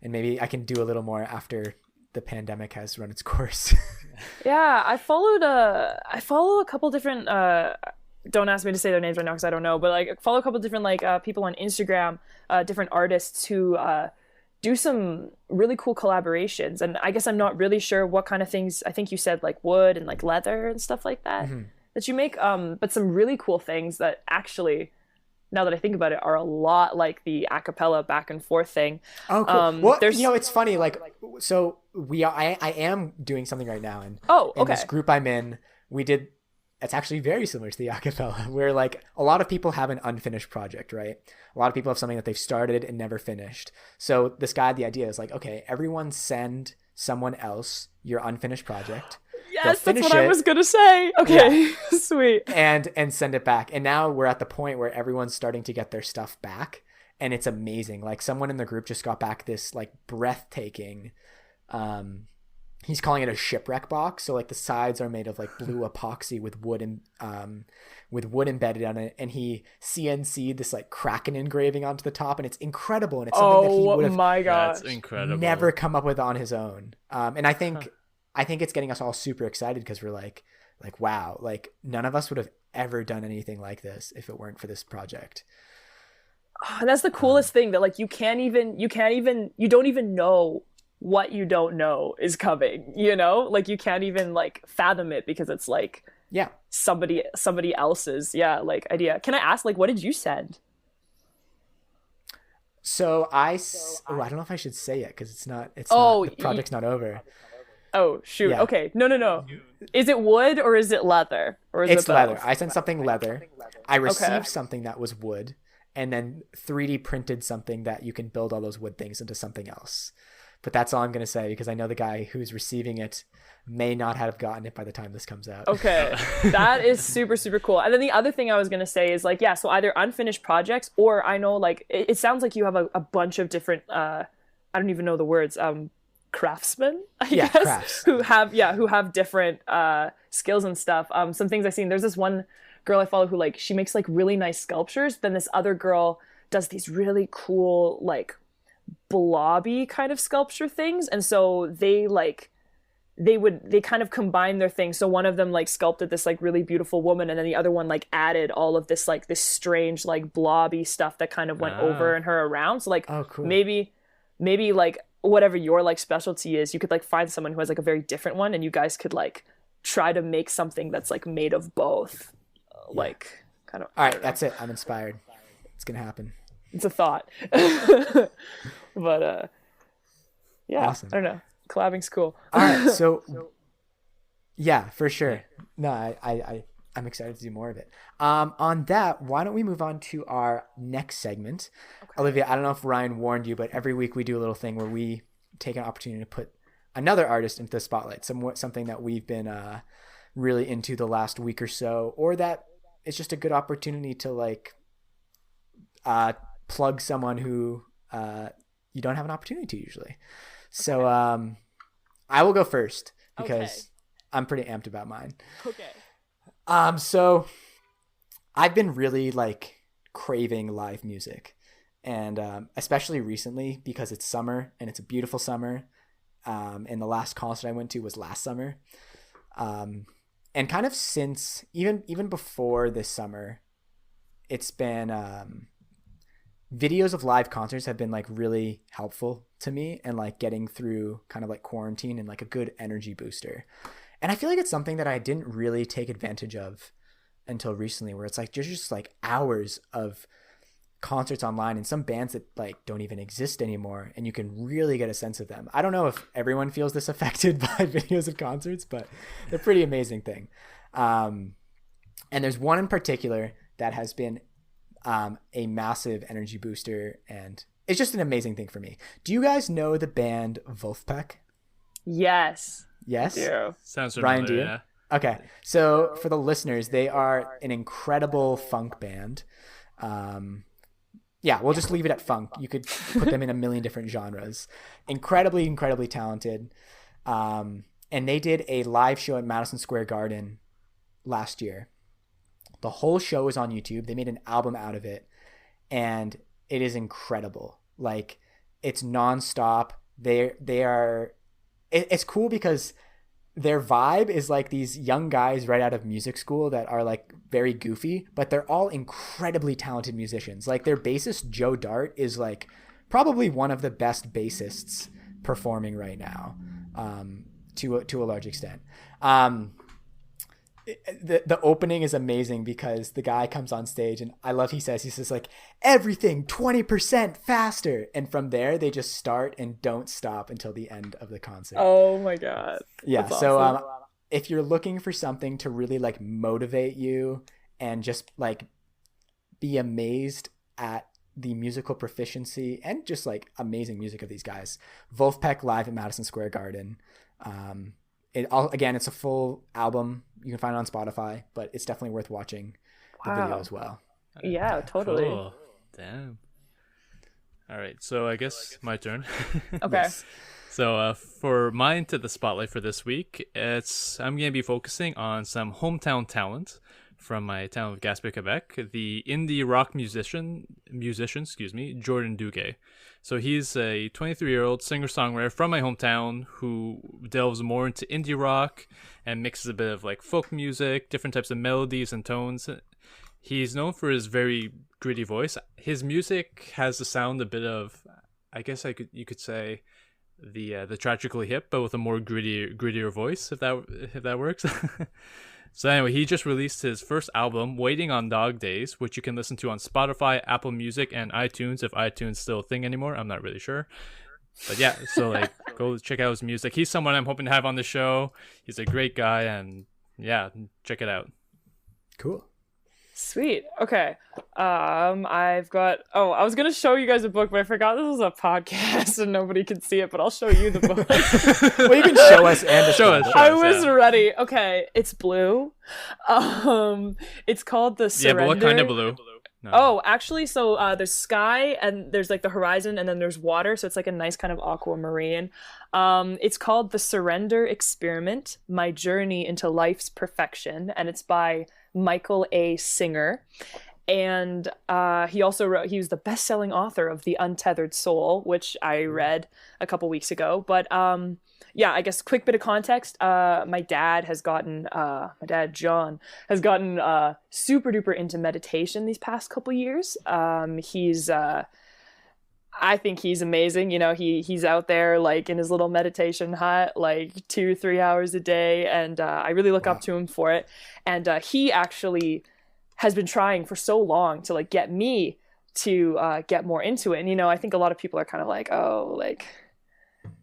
and maybe I can do a little more after the pandemic has run its course. Yeah, I follow a couple different don't ask me to say their names right now because I don't know, but like I follow a couple different like people on Instagram, different artists who do some really cool collaborations. And I guess I'm not really sure what kind of things. I think you said like wood and like leather and stuff like that that you make, but some really cool things that actually, now that I think about it, are a lot like the a cappella back and forth thing. Oh, cool. Well, you know, it's funny. Like, so I am doing something right now, and in this group I'm in, it's actually very similar to the a cappella, where like a lot of people have an unfinished project, right? A lot of people have something that they've started and never finished. So this guy, the idea is like, okay, everyone send someone else your unfinished project. Yes, that's what I was gonna say. Okay, yeah. Sweet. And send it back. And now we're at the point where everyone's starting to get their stuff back, and it's amazing. Like someone in the group just got back this like breathtaking, he's calling it a shipwreck box. So like the sides are made of like blue epoxy with wood embedded on it, and he CNC'd this like Kraken engraving onto the top, and it's incredible. And it's something that he would have That's incredible. never come up with on his own. And I think it's getting us all super excited, because we're like, wow, like none of us would have ever done anything like this if it weren't for this project. Oh, and that's the coolest thing, that like you don't even know what you don't know is coming, you know? Like you can't even like fathom it, because it's like somebody else's like idea. Can I ask, like, what did you send? So I don't know if I should say it, because the project's not over. Oh, shoot. Yeah. Okay. No. Is it wood or is it leather? Or is it's it both? leather. I sent something leather. I received something that was wood, and then 3D printed something that you can build all those wood things into something else. But that's all I'm going to say, because I know the guy who's receiving it may not have gotten it by the time this comes out. Okay. That is super, super cool. And then the other thing I was going to say is like, yeah, so either unfinished projects, or I know like, it sounds like you have a bunch of different, I don't even know the words, craftsmen, I guess, crafts. who have different skills and stuff. Some things I've seen, there's this one girl I follow who like, she makes like really nice sculptures. Then this other girl does these really cool like blobby kind of sculpture things, and so they kind of combine their things. So one of them like sculpted this like really beautiful woman, and then the other one like added all of this like this strange like blobby stuff that kind of went over and her around. So like cool. maybe like whatever your like specialty is, you could like find someone who has like a very different one, and you guys could like try to make something that's like made of both. Like kind of. All right, that's it. I'm inspired. It's gonna happen. It's a thought. But yeah, awesome. I don't know. Collabing's cool. All right, so yeah, for sure. No, I'm excited to do more of it. On that, why don't we move on to our next segment? Okay. Olivia, I don't know if Ryan warned you, but every week we do a little thing where we take an opportunity to put another artist into the spotlight, something that we've been really into the last week or so, or that it's just a good opportunity to like plug someone who you don't have an opportunity to usually. So I will go first, because I'm pretty amped about mine. Okay. So I've been really like craving live music. And especially recently, because it's summer and it's a beautiful summer. And the last concert I went to was last summer. And kind of since, even before this summer, it's been, videos of live concerts have been like really helpful to me and like getting through kind of like quarantine and like a good energy booster. And I feel like it's something that I didn't really take advantage of until recently, where it's like there's just like hours of concerts online and some bands that like don't even exist anymore, and you can really get a sense of them. I don't know if everyone feels this affected by videos of concerts, but they're a pretty amazing thing. And there's one in particular that has been a massive energy booster, and it's just an amazing thing for me. Do you guys know the band Wolfpack? Yes. Yes? Yeah. Sounds familiar. Ryan, do you? Yeah. Okay, so for the listeners, they are an incredible funk band. Yeah, we'll just leave it at funk. You could put them in a million different genres. Incredibly, incredibly talented. And they did a live show at Madison Square Garden last year. The whole show is on YouTube. They made an album out of it, and it is incredible. Like, it's nonstop. It's cool because their vibe is like these young guys right out of music school that are like very goofy, but they're all incredibly talented musicians. Like, their bassist Joe Dart is like probably one of the best bassists performing right now, to a large extent. The opening is amazing because the guy comes on stage, and I love he says like, everything 20% faster, and from there they just start and don't stop until the end of the concert. Oh my god. Yeah. That's So awesome. if you're looking for something to really like motivate you and just like be amazed at the musical proficiency and just like amazing music of these guys, Wolfpack live at Madison Square Garden. It's a full album. You can find it on Spotify, but it's definitely worth watching the video as well. Yeah, totally. Cool. Damn. All right, so I guess my turn. Okay. Yes. So for my Into the Spotlight for this week, I'm going to be focusing on some hometown talent from my town of Gaspé, Quebec, the indie rock musician, Jordan Duguy. So he's a 23-year-old singer-songwriter from my hometown who delves more into indie rock and mixes a bit of like folk music, different types of melodies and tones. He's known for his very gritty voice. His music has the sound a bit of, I guess you could say, the Tragically Hip, but with a more grittier voice, if that works. So anyway, he just released his first album, Waiting on Dog Days, which you can listen to on Spotify, Apple Music, and iTunes, if iTunes still a thing anymore. I'm not really sure. But yeah, so like go check out his music. He's someone I'm hoping to have on the show. He's a great guy, and yeah, check it out. Cool. Sweet. Okay. I was gonna show you guys a book, but I forgot this was a podcast and nobody could see it, but I'll show you the book. Well, you can show us and Show us. I was ready. Okay, it's blue. It's called The Surrender. Yeah, but what kind of blue? No. Oh, actually, so there's sky and there's like the horizon and then there's water, so it's like a nice kind of aquamarine. It's called The Surrender Experiment: My Journey into Life's Perfection, and it's by Michael A. Singer. And he was the best-selling author of The Untethered Soul, which I read a couple weeks ago. But yeah, I guess quick bit of context. My dad John has gotten super duper into meditation these past couple years. I think he's amazing. You know, he's out there like in his little meditation hut, like 2-3 hours a day. And I really look up to him for it. And he actually has been trying for so long to like get me to get more into it. And, you know, I think a lot of people are kind of like, oh, like,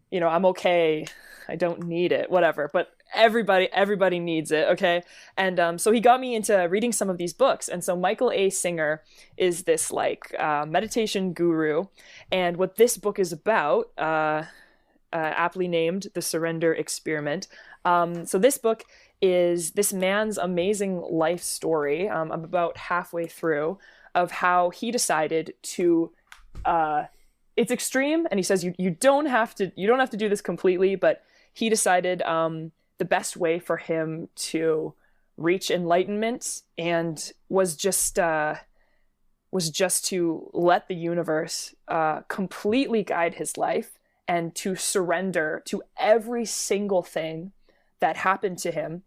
you know, I'm okay. I don't need it, whatever. But everybody needs it. Okay. And so he got me into reading some of these books. And so Michael A. Singer is this like meditation guru. And what this book is about, aptly named The Surrender Experiment. So this book is this man's amazing life story. I'm about halfway through of how he decided to, it's extreme. And he says, you don't have to do this completely, but he decided, the best way for him to reach enlightenment and was just, was just to let the universe completely guide his life and to surrender to every single thing that happened to him.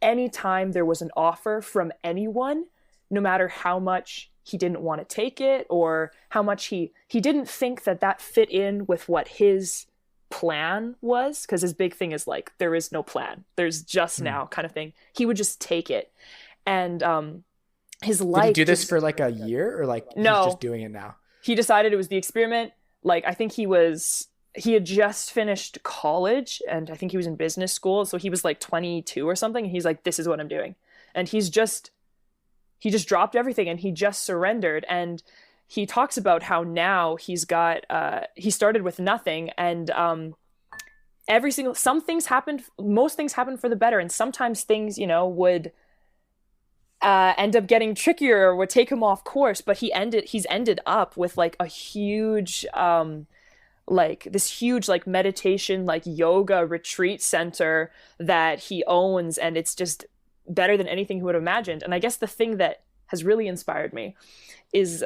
Anytime there was an offer from anyone, no matter how much he didn't want to take it or how much he didn't think that fit in with what his plan was, because his big thing is like, there is no plan, there's just now kind of thing. He would just take it. And his life. Did he do this for like a year, or like no, he's just doing it now? He decided it was the experiment. Like, I think he had just finished college, and I think he was in business school, so he was like 22 or something, and he's like, this is what I'm doing. And he just dropped everything and he just surrendered. And he talks about how now he's got he started with nothing, and most things happened for the better, and sometimes things, would end up getting trickier or would take him off course, but he's ended up with like a huge like meditation, like yoga retreat center that he owns, and it's just better than anything he would have imagined. And I guess the thing that has really inspired me is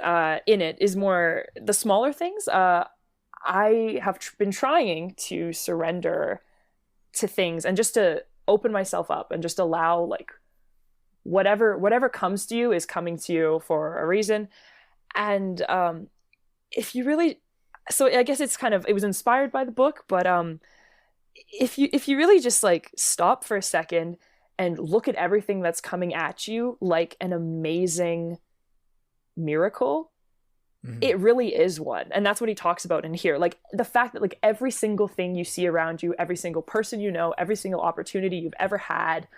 more the smaller things. I have been trying to surrender to things and just to open myself up and just allow, like, whatever comes to you is coming to you for a reason. And if you really, so I guess it was inspired by the book, but if you really just like stop for a second and look at everything that's coming at you like an amazing miracle, it really is one. And that's what he talks about in here. Like, the fact that like every single thing you see around you, every single person you know, every single opportunity you've ever had,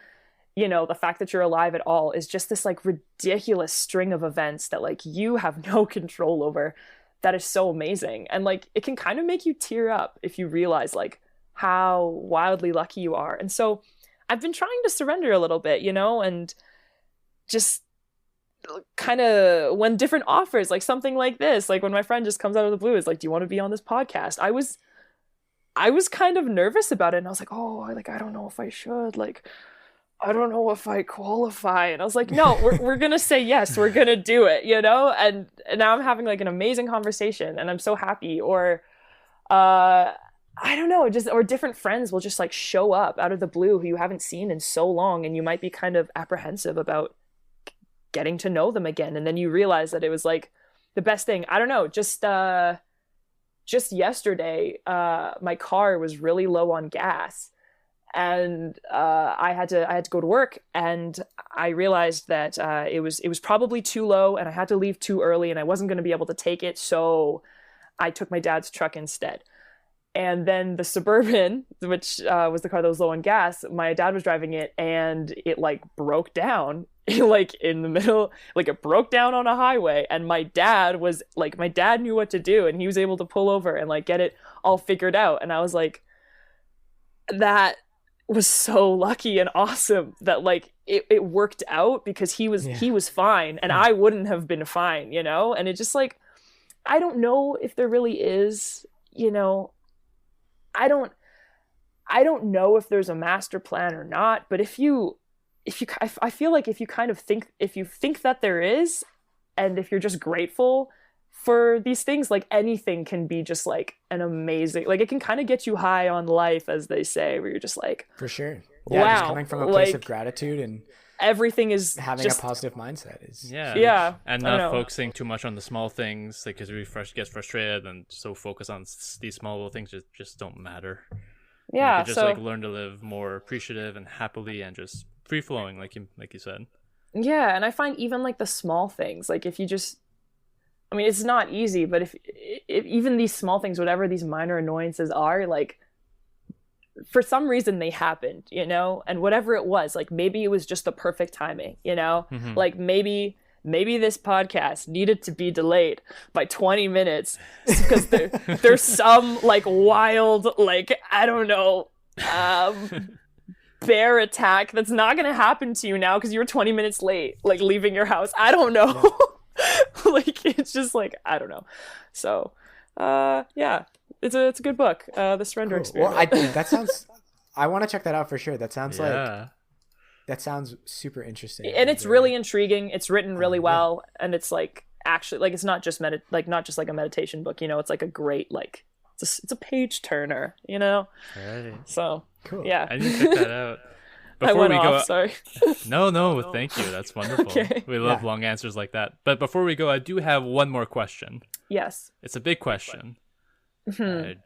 the fact that you're alive at all is just this like ridiculous string of events that like you have no control over. That is so amazing. And like, it can kind of make you tear up if you realize like how wildly lucky you are. And so I've been trying to surrender a little bit, and just kind of, when different offers, like something like this, like when my friend just comes out of the blue, is like, do you want to be on this podcast? I was kind of nervous about it, and I was like, oh, like, I don't know if I should, like, I don't know if I qualify. And I was like, no, we're going to say yes, we're going to do it, and now I'm having like an amazing conversation and I'm so happy. Or, I don't know, or different friends will just like show up out of the blue who you haven't seen in so long, and you might be kind of apprehensive about getting to know them again. And then you realize that it was like the best thing. I don't know, just yesterday, my car was really low on gas, and I had to go to work, and I realized that it was probably too low, and I had to leave too early, and I wasn't going to be able to take it, so I took my dad's truck instead. And then the Suburban, which was the car that was low on gas, my dad was driving it, and it like broke down like in the middle, like it broke down on a highway, and my dad knew what to do, and he was able to pull over and like get it all figured out. And I was like, that was so lucky and awesome that like it worked out, because he was fine and I wouldn't have been fine, and it just like, I don't know if there really is, I don't know if there's a master plan or not, but I feel like if you think that there is, and if you're just grateful for these things, like anything can be just like an amazing, like it can kind of get you high on life, as they say, where you're just like, for sure. Yeah. Wow, just coming from a place of gratitude and everything is having a positive mindset is and not focusing too much on the small things, like, because we get frustrated and so focus on these small little things just don't matter. Yeah, you just like learn to live more appreciative and happily and just free flowing, like you said. Yeah, and I find even like the small things, like if you just, I mean, it's not easy, but if even these small things, whatever these minor annoyances are, like for some reason they happened, and whatever it was, like maybe it was just the perfect timing, like maybe this podcast needed to be delayed by 20 minutes because there's some like wild, like, I don't know, bear attack that's not going to happen to you now because you were 20 minutes late, like leaving your house. I don't know. Yeah. Like, it's just like, I don't know. So, yeah. It's a good book, The Surrender Experiment. Well, that sounds. I want to check that out for sure. That sounds like That sounds super interesting. And it's really intriguing. It's written really well, and it's like actually like it's not just not just like a meditation book. You know, it's like a great like it's a page turner. You know, Right. so Cool. yeah. I need to check that out. I went off. Sorry. No, thank you. That's wonderful. Okay. We love long answers like that. But before we go, I do have one more question. Yes. It's a big question. I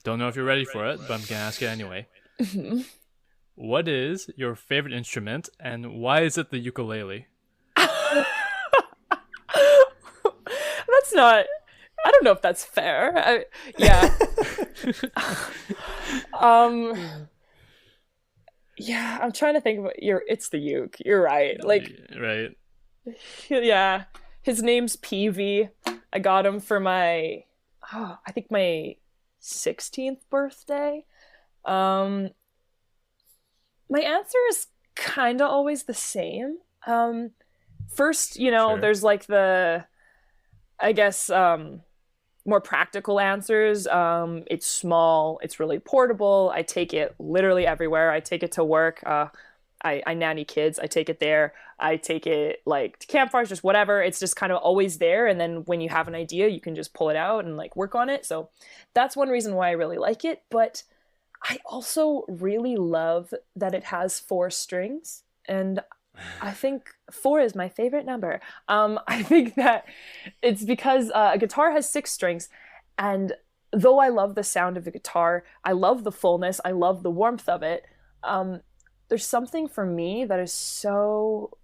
don't know if you're ready for it, but I'm gonna ask it anyway. What is your favorite instrument, and why is it the ukulele? That's not. I don't know if that's fair. Yeah. Yeah, I'm trying to think about it's the uke. You're right. Like, right. Yeah. His name's PV. I got him for I think my 16th birthday. My answer is kind of always the same. First, Sure. there's like I guess, more practical answers. It's small, it's really portable. I take it literally everywhere. I take it to work. I nanny kids. I take it there. I take it like to campfires, just whatever. It's just kind of always there. And then when you have an idea, you can just pull it out and like work on it. So that's one reason why I really like it. But I also really love that it has 4 strings, and I think 4 is my favorite number. I think that it's because a guitar has 6 strings, and though I love the sound of the guitar, I love the fullness, I love the warmth of it, there's something for me that is so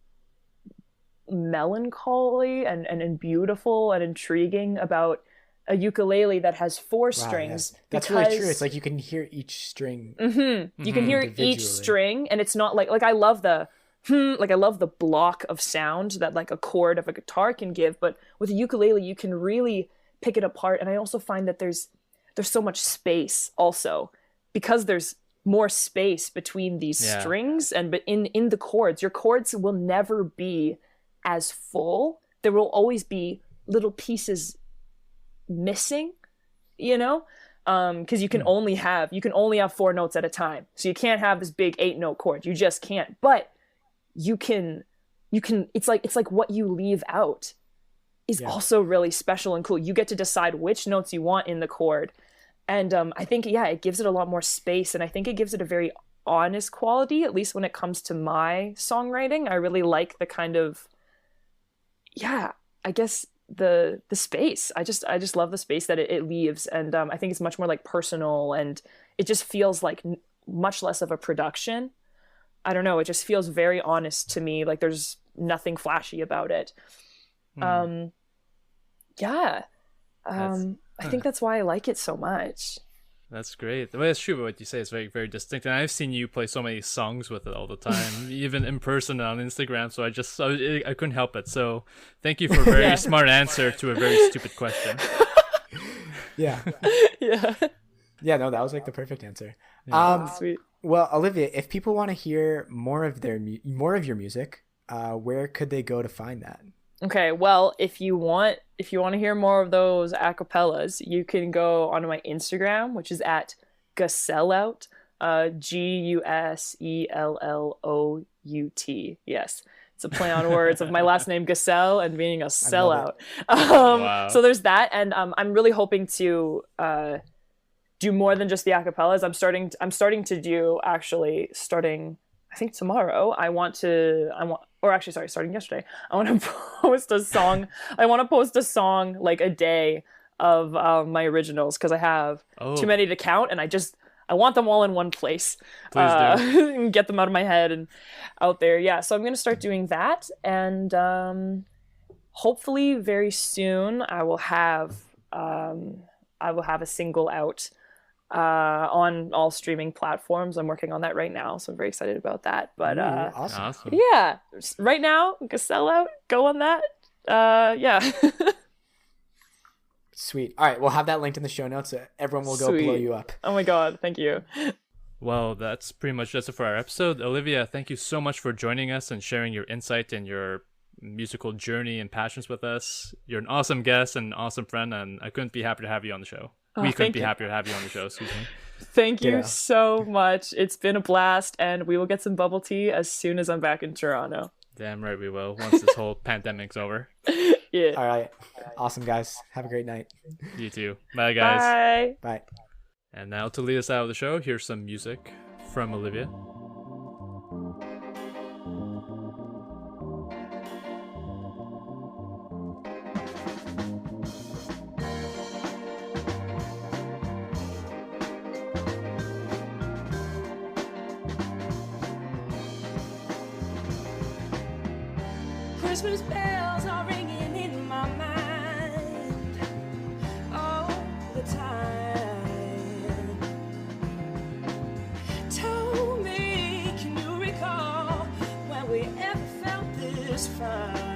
melancholy and beautiful and intriguing about a ukulele that has 4 strings. Yeah. That's really true. It's like you can hear each string. You can hear each string, and it's not like I love the I love the block of sound that like a chord of a guitar can give, but with a ukulele you can really pick it apart. And I also find that there's so much space also, because there's more space between these strings, and but in the chords, your chords will never be as full. There will always be little pieces missing, because you can only have 4 notes at a time. So you can't have this big 8-note chord. You just can't. But you can it's like what you leave out is also really special and cool. You get to decide which notes you want in the chord. And I think it gives it a lot more space, and I think it gives it a very honest quality, at least when it comes to my songwriting. I really like the kind of I guess the space. I just love the space that it leaves, and I think it's much more like personal, and it just feels like much less of a production. I don't know, it just feels very honest to me, like there's nothing flashy about it. I think that's why I like it so much. That's great. The way it's true, what you say is very, very distinct. And I've seen you play so many songs with it all the time, even in person and on Instagram. So I couldn't help it. So thank you for a very smart answer to a very stupid question. Yeah. Yeah, no, that was like the perfect answer. Sweet. Well, Olivia, if people want to hear more of your music, where could they go to find that? Okay, well, if you want to hear more of those acapellas, you can go onto my Instagram, which is at Gusellout, Gusellout. Yes, it's a play on words of my last name Guselle and being a sellout. Wow. So there's that, and I'm really hoping to do more than just the acapellas. I'm starting to do, actually, starting I think tomorrow, starting yesterday, I want to post a song. I want to post a song like a day of my originals, because I have too many to count, and I want them all in one place. Please do. And get them out of my head and out there. Yeah, so I'm going to start doing that, and hopefully very soon I will have a single out on all streaming platforms. I'm working on that right now, so I'm very excited about that. But awesome. yeah, right now, Gusellout, go on that. Yeah. Sweet. All right, we'll have that linked in the show notes, so everyone will go blow you up. Oh my god, thank you. Well, that's pretty much just it for our episode. Olivia, thank you so much for joining us and sharing your insight and your musical journey and passions with us. You're an awesome guest and an awesome friend, and I couldn't be happier to have you on the show. we couldn't thank be you. happier to have you on the show. Excuse me. Thank you Yeah. so much. It's been a blast, and we will get some bubble tea as soon as I'm back in Toronto. Damn right we will. Once this whole pandemic's over. Yeah. All right. Awesome, guys. Have a great night. You too. Bye, guys. Bye. Bye. And now to lead us out of the show, here's some music from Olivia. Christmas bells are ringing in my mind all the time. Tell me, can you recall when we ever felt this fine?